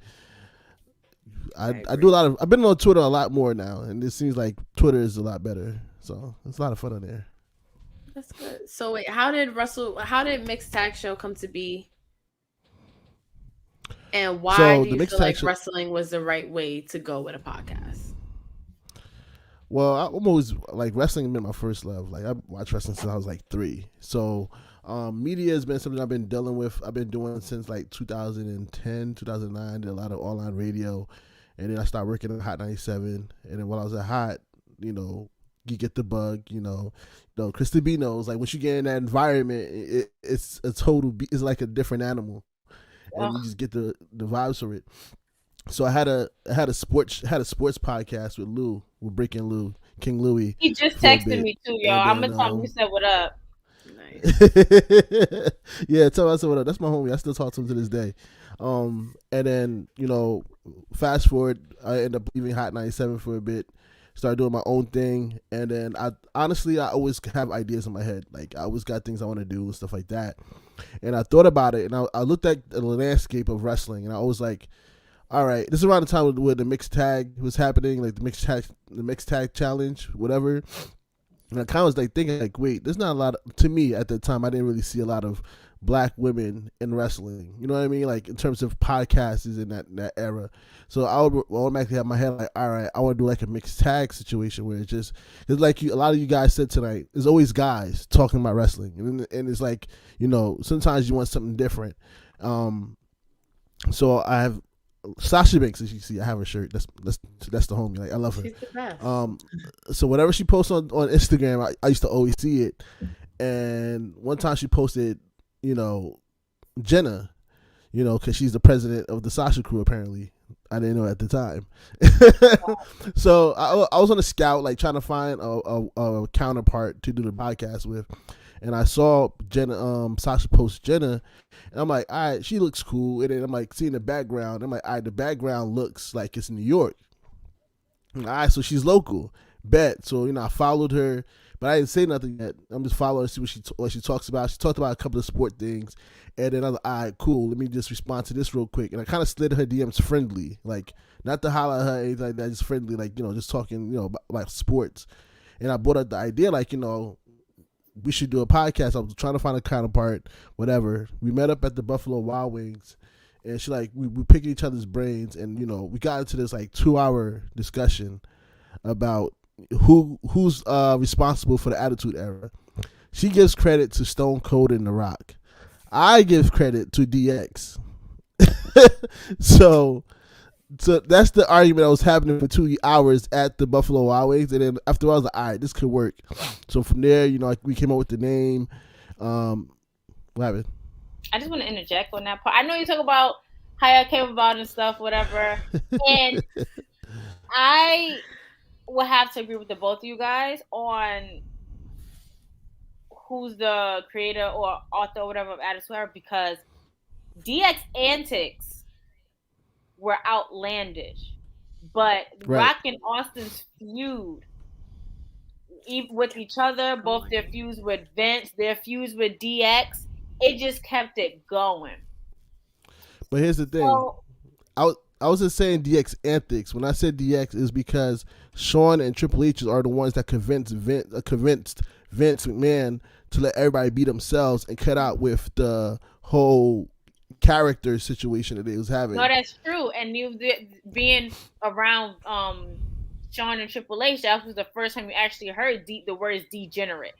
I do a lot of. I've been on Twitter a lot more now, and it seems like Twitter is a lot better. So it's a lot of fun on there. That's good. So wait, how did Mixed Tag Show come to be? And why do you feel like wrestling was the right way to go with a podcast? Well, I'm always like wrestling been my first love. Like I watched wrestling since I was like 3. So media has been something I've been dealing with. I've been doing since like 2010, 2009. Did a lot of online radio, and then I started working at Hot 97. And then while I was at Hot, you get the bug. Krista B knows. Like once you get in that environment, it's a total. It's like a different animal. And you just get the vibes for it. So I had a sports podcast with Breaking Lou, King Louie. He just texted me too, y'all. I'm gonna tell him you said what up. Nice. Yeah, tell him I said what up. That's my homie. I still talk to him to this day. And then fast forward, I end up leaving Hot 97 for a bit. Started doing my own thing, and then I always have ideas in my head. Like I always got things I want to do and stuff like that. And I thought about it, and I looked at the landscape of wrestling, and I was like, all right, this is around the time where the mixed tag was happening, like the mixed tag challenge, whatever. And I kind of was like thinking, like, wait, there's not a lot to me at the time. I didn't really see a lot of black women in wrestling. You know what I mean? Like in terms of podcasts in that era. So I would automatically have my head like, all right, I want to do like a mixed tag situation where it's like a lot of you guys said tonight. There's always guys talking about wrestling, and it's like sometimes you want something different. So I have Sasha Banks, as you see, I have her shirt. That's the homie. Like I love her. She's the best. So whatever she posts on Instagram, I used to always see it. And one time she posted, Jenna, because she's the president of the Sasha crew. Apparently, I didn't know at the time. So I was on a scout, like trying to find a counterpart to do the podcast with. And I saw Jenna, Sasha post Jenna, and I'm like, all right, she looks cool. And then I'm like, seeing the background, I'm like, all right, the background looks like it's New York. All right, so she's local. Bet. So, I followed her, but I didn't say nothing yet. I'm just following her, see what she talks about. She talked about a couple of sport things. And then I was like, all right, cool. Let me just respond to this real quick. And I kind of slid her DMs friendly, like not to holler at her, anything like that, just friendly, like, just talking, about sports. And I brought up the idea, like, we should do a podcast. I was trying to find a counterpart, whatever. We met up at the Buffalo Wild Wings, and she like we picked each other's brains, and we got into this like 2-hour discussion about who's responsible for the Attitude Era. She gives credit to Stone Cold and The Rock. I give credit to DX. So that's the argument I was having for 2 hours at the Buffalo Wild Wings, and then after I was like, all right, this could work. So from there, we came up with the name. What happened? I just want to interject on that part. I know you talk about how y'all came about and stuff, whatever, and I will have to agree with the both of you guys on who's the creator or author or whatever of Attitude Era, because DX antics were outlandish, but right. Rock and Austin's feud with each other, both their feuds with Vince, their feuds with DX, it just kept it going. But here's the thing. So, I was just saying DX antics. When I said DX, is because Shawn and Triple H are the ones that convinced Vince McMahon to let everybody be themselves and cut out with the whole character situation that they was having. No, that's true. And you being around Sean and Triple H, that was the first time you actually heard the words degenerate.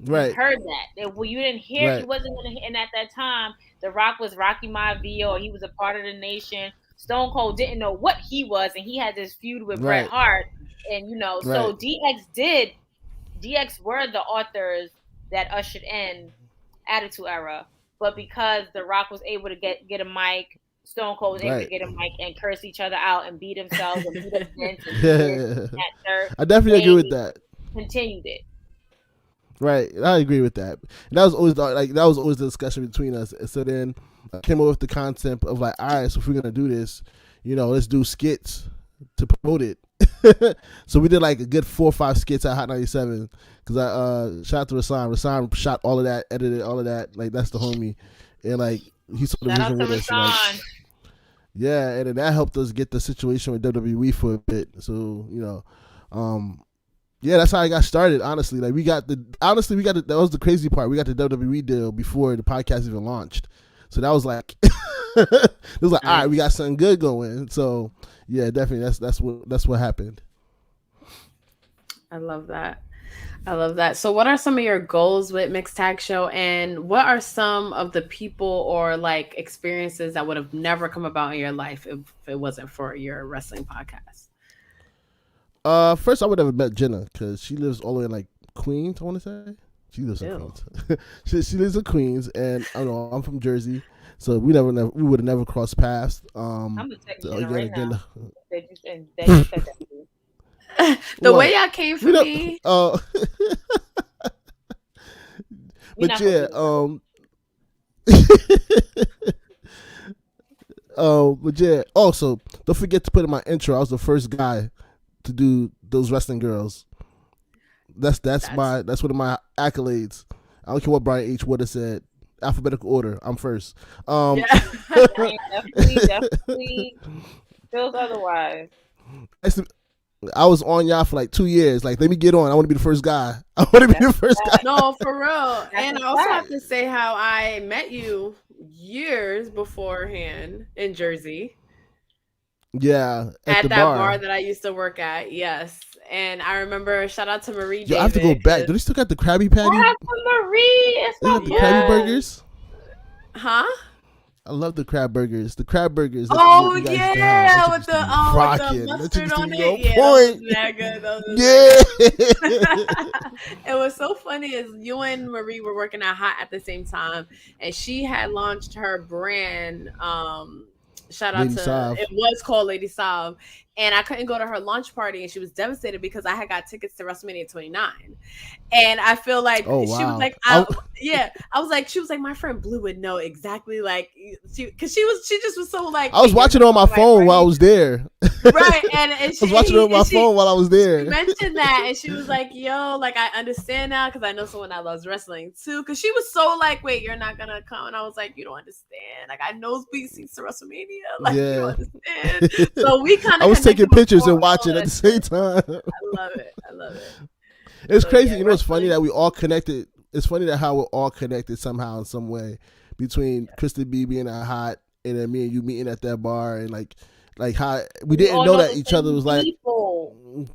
Right. You heard that. Well, you didn't hear. Right. You wasn't gonna. And at that time, The Rock was Rocky Maivia, or he was a part of the Nation. Stone Cold didn't know what he was, and he had this feud with Bret Right. Hart. And so Right. DX were the authors that ushered in Attitude Era. But because The Rock was able to get a mic, Stone Cold was able to Right. get a mic and curse each other out and beat themselves and beat up Vince and Yeah. I definitely agree with that. continued it. Right, I agree with that. And that was always the discussion between us. So then I came up with the concept of like, all right, so if we're gonna do this, let's do skits to promote it. So we did like a good 4 or 5 skits at Hot 97 because I shout out to Rasan. Rasan shot all of that, edited all of that. Like that's the homie, and like he saw the vision with us. Like, yeah, and then that helped us get the situation with WWE for a bit. So yeah, that's how I got started. Honestly, like that was the crazy part. We got the WWE deal before the podcast even launched, so that was like, it was like, all right, we got something good going. So yeah, definitely, that's what happened. I love that. So what are some of your goals with Mixed Tag Show, and what are some of the people or like experiences that would have never come about in your life if it wasn't for your wrestling podcast? First I would have met Jenna because she lives all the way in like Queens. I want to say she lives in Queens. she lives in Queens, and I don't know, I'm from Jersey, so we would have never crossed paths. I'm gonna text so, you right now. That you said the way y'all came for me. Oh, but yeah, but yeah. Also, don't forget to put in my intro. I was the first guy to do those wrestling girls. That's one of my accolades. I don't care what Brian H. Wood have said. Alphabetical order. I'm first. Definitely feels otherwise. I was on y'all for like 2 years. Like, let me get on. I want to be the first guy. No, for real. And I also have to say how I met you years beforehand in Jersey. Yeah, at that bar that I used to work at. Yes, and I remember. Shout out to Marie. Yo, I have to go back. Do they still got the Krabby Patty? Shout out to Marie. They got the Krabby Burgers. Huh? I love the crab burgers. The crab burgers. Oh yeah, with the mustard on it. It was so funny. Is you and Marie were working at Hot at the same time, and she had launched her brand. Shout out to Sav. It was called Lady Sav, and I couldn't go to her launch party, and she was devastated because I had got tickets to WrestleMania 29, and I feel like she was like, I was like, she was like, my friend Blue would know exactly, like, she just was so like. I was watching it on my phone while I was there. Right, and I was watching it on my phone while I was there. She mentioned that, and she was like, "Yo, like I understand now because I know someone that loves wrestling too." Because she was so like, "Wait, you're not gonna come?" And I was like, "You don't understand. Like I know seats to WrestleMania. Like you don't understand." So we kind of. I was taking pictures and watching at the same time. I love it. It's crazy. Yeah, you know, it's funny that we all connected. It's funny that how we're all connected somehow in some way between Krista B being at Hot and then me and you meeting at that bar and like how we didn't know that each other was like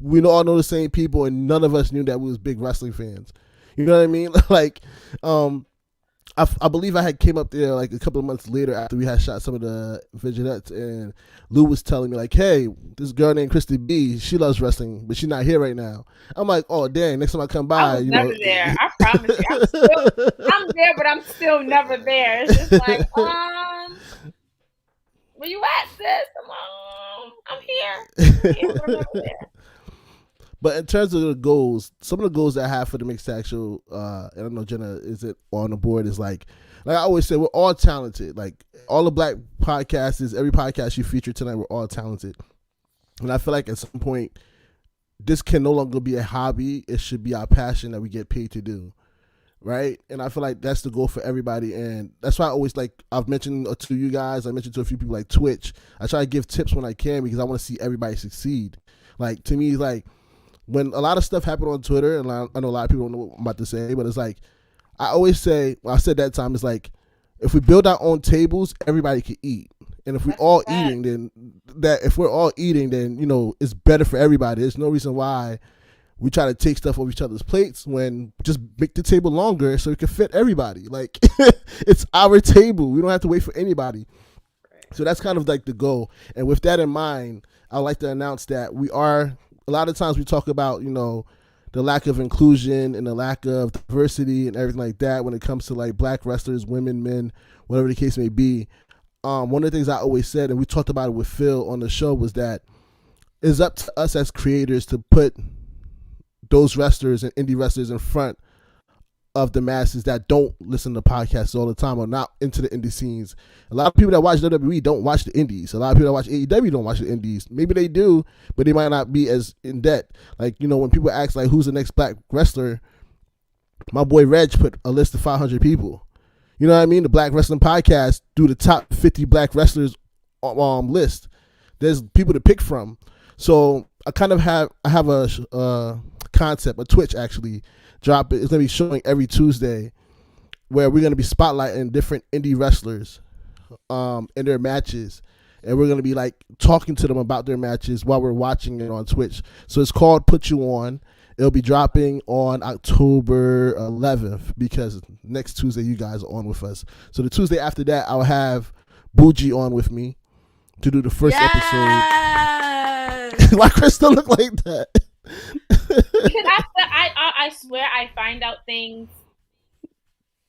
we all know the same people and none of us knew that we was big wrestling fans. You know what I mean? Like, I believe I had came up there like a couple of months later after we had shot some of the vignettes, and Lou was telling me like, "Hey, this girl named Christy B, she loves wrestling, but she's not here right now." I'm like, "Oh, dang! Next time I come by, I was never there. I promise you, I'm there, but I'm still never there. It's just like, where you at, sis? I'm here. I'm never there. But in terms of the goals, some of the goals that I have for the Mixed Tag Show, and I know Jenna isn't on the board, is like I always say, we're all talented. Like all the black podcasters, every podcast you feature tonight, we're all talented. And I feel like at some point, this can no longer be a hobby. It should be our passion that we get paid to do. Right? And I feel like that's the goal for everybody. And that's why I always I've mentioned to you guys, I mentioned to a few people like Twitch. I try to give tips when I can because I want to see everybody succeed. Like to me, like, when a lot of stuff happened on Twitter, and I know a lot of people don't know what I'm about to say, but it's like, I always say, I said that time, it's like, if we build our own tables, everybody can eat. And if we all eating, then if we're all eating, then it's better for everybody. There's no reason why we try to take stuff off each other's plates when just make the table longer so it can fit everybody. Like it's our table. We don't have to wait for anybody. So that's kind of like the goal. And with that in mind, I'd like to announce that a lot of times we talk about, the lack of inclusion and the lack of diversity and everything like that when it comes to like black wrestlers, women, men, whatever the case may be. One of the things I always said, and we talked about it with Phil on the show, was that it's up to us as creators to put those wrestlers and indie wrestlers in front of the masses that don't listen to podcasts all the time or not into the indie scenes. A lot of people that watch WWE don't watch the indies. A lot of people that watch AEW don't watch the indies. Maybe they do, but they might not be as in depth. Like, when people ask like who's the next black wrestler, my boy Reg put a list of 500 people. You know what I mean? The Black Wrestling Podcast do the top 50 black wrestlers list. There's people to pick from. So I have a concept, a Twitch actually drop. It's gonna be showing every Tuesday where we're gonna be spotlighting different indie wrestlers in their matches, and we're gonna be like talking to them about their matches while we're watching it on Twitch. So it's called Put You On. It'll be dropping on October 11th because next Tuesday you guys are on with us. So the Tuesday after that, I'll have Bougie on with me to do the first episode. Why Krista look like that? Because I swear I find out things,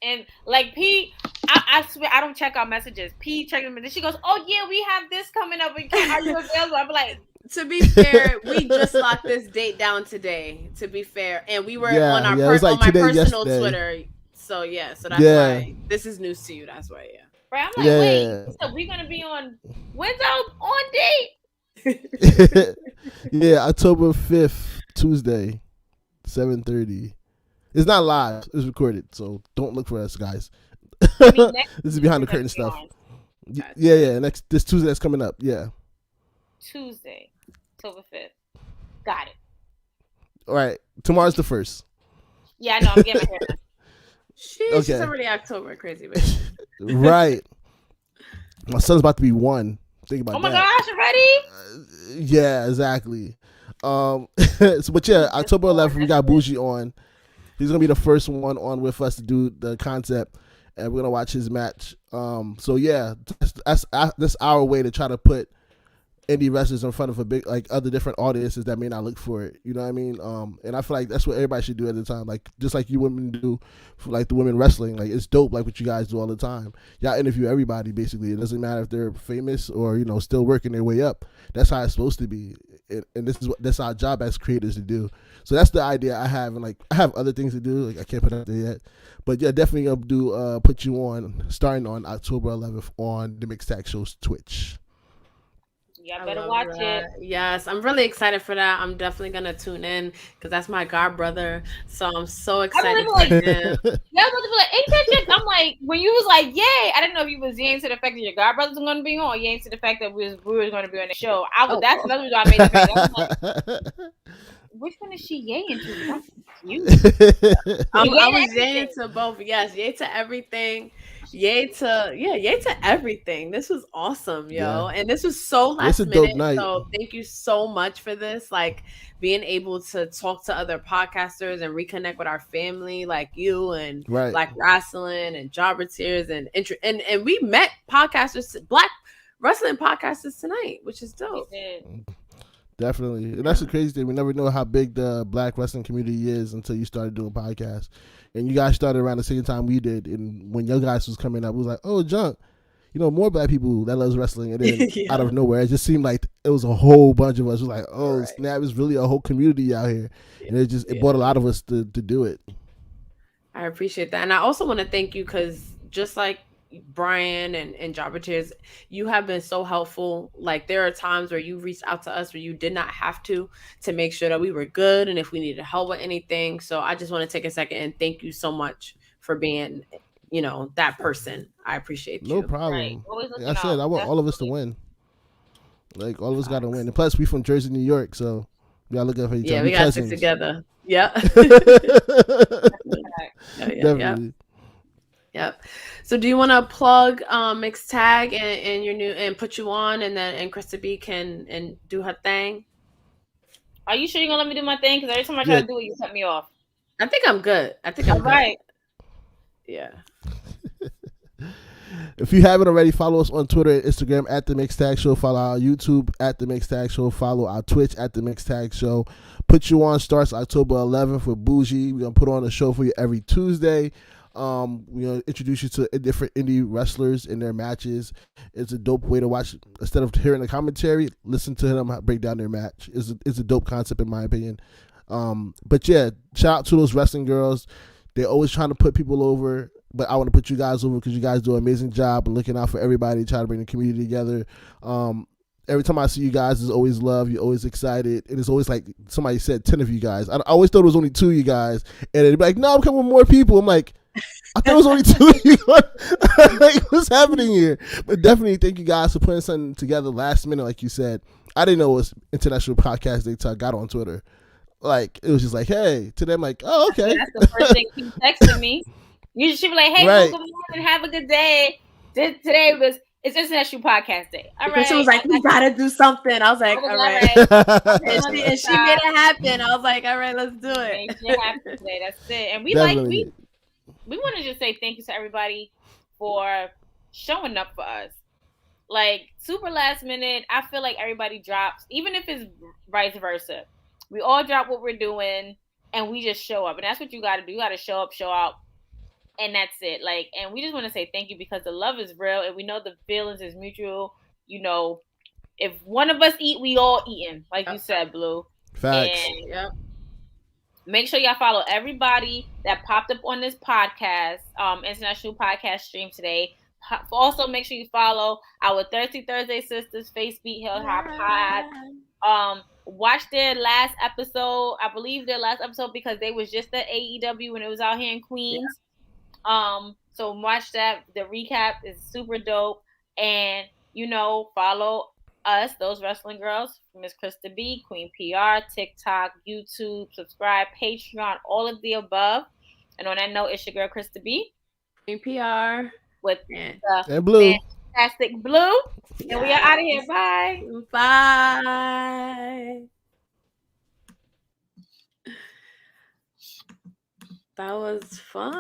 and like P, I swear I don't check our messages. P checks them, and then she goes, "Oh yeah, we have this coming up. Are you available?" I'm like, to be fair, we just locked this date down today. To be fair, and we were on our on my personal Twitter. So so that's why this is news to you. That's why, right. I'm like, wait, so we're gonna be when's our on date? October 5th, Tuesday, 7:30. It's not live; it's recorded, so don't look for us, guys. This is behind the curtain stuff. This Tuesday that's coming up. Tuesday, October 5th. Got it. All right, tomorrow's the 1st. Yeah, I know. I'm getting my hair done. She's already October, crazy bitch. Right. My son's about to be 1. Think about that. Oh my gosh, already? Yeah, exactly. But October 11th, we got Bougie on. He's gonna be the first one on with us to do the concept, and we're gonna watch his match. That's our way to try to put indie wrestlers in front of a big, like, other different audiences that may not look for it. You know what I mean? And I feel like that's what everybody should do at the time. Like, just like you women do for like the women wrestling. Like, it's dope, like what you guys do all the time. Y'all interview everybody basically. It doesn't matter if they're famous or still working their way up. That's how it's supposed to be. And that's our job as creators to do. So that's the idea I have. And like, I have other things to do. Like, I can't put it out there yet. But definitely gonna do Put You On starting on October 11th on the Mixed Tag Show's Twitch. Y'all better watch it. Yes, I'm really excited for that. I'm definitely gonna tune in because that's my god brother. So I'm so excited for him. Yeah, I was about to be like, ain't that just? I'm like, when you was like, yay, I didn't know if you was yay to the fact that your god brothers were gonna be on, yay to the fact that we were gonna be on the show. That's another reason I made the face. Like, which one is she yay into? That's cute. I was yay into both. Yes, yay to everything. Yay to everything. This was awesome, yo. And this was so last minute. So thank you so much for this. Like, being able to talk to other podcasters and reconnect with our family, like you and Black Wrestling and Jobber Tears and we met podcasters, Black Wrestling podcasters tonight, which is dope. Definitely. And that's the crazy thing. We never know how big the Black wrestling community is until you started doing podcasts. And you guys started around the same time we did. And when your guys was coming up, it was like, oh, Junk, more Black people that loves wrestling. And then out of nowhere, it just seemed like it was a whole bunch of us. It was like, oh, snap, it's really a whole community out here. And it brought a lot of us to do it. I appreciate that. And I also want to thank you because just like Brian and Jobber Tears, you have been so helpful. Like, there are times where you reached out to us where you did not have to make sure that we were good and if we needed help with anything. So I just want to take a second and thank you so much for being, that person. I appreciate you. No problem. Like I said, I want all of us to win. Like, all of us got to win. And plus, we from Jersey, New York, so we got to look out for each other. Yeah, we got to stick together. Yeah. Definitely. Yep. So do you want to plug Mixed Tag and your new and put you on, and then and Krista B can and do her thing? Are you sure you're gonna let me do my thing? Because every time I try to do it, you cut me off. I think I'm good. All right. Yeah. If you haven't already, follow us on Twitter and Instagram at The Mixed Tag Show. Follow our YouTube at The Mixed Tag Show. Follow our Twitch at The Mixed Tag Show. Put You On starts October 11th with Bougie. We're going to put on a show for you every Tuesday. We're going to introduce you to different indie wrestlers in their matches. It's a dope way to watch. Instead of hearing the commentary, listen to them break down their match. It's a dope concept in my opinion. But yeah, shout out to those wrestling girls. They're always trying to put people over, but I want to put you guys over because you guys do an amazing job and looking out for everybody, trying to bring the community together. Every time I see you guys, there's always love. You're always excited. And it's always like somebody said 10 of you guys. I always thought it was only 2 of you guys. And they'd be like, no, I'm coming with more people. I'm like, I thought it was only 2 of you. Like, what's happening here? But definitely thank you guys for putting something together last minute, like you said. I didn't know it was International Podcast Day until I got on Twitter. Like, it was just like, hey. To them, like, oh, okay. That's the first thing he texted me. You should be like, hey, right. well, good morning, have a good day. Today it's International Podcast Day. All right. She was like, we gotta do something. I was like, all right. and she made it happen. I was like, all right, let's do it. Make it happen today. That's it. And we Definitely. we want to just say thank you to everybody for showing up for us. Like, super last minute, I feel like everybody drops, even if it's vice versa. We all drop what we're doing and we just show up. And that's what you got to do. You got to show up, show out. And that's it. Like, and we just want to say thank you because the love is real and we know the feelings is mutual. You know, if one of us eat, we all eating, like you said, Blue. Facts. And make sure y'all follow everybody that popped up on this podcast, International Podcast stream today. Also, make sure you follow our Thirsty Thursday Sisters, Face Beat Hill Hop Pod. Watch their last episode. I believe their last episode because they was just at AEW when it was out here in Queens. So watch that. The recap is super dope. And, you know, follow us, those wrestling girls, Miss Krista B, Queen PR, TikTok, YouTube, subscribe, Patreon, all of the above. And on that note, it's your girl Krista B, Queen PR, with and Blue. Fantastic Blue. And we are out of here. Bye. Bye. That was fun.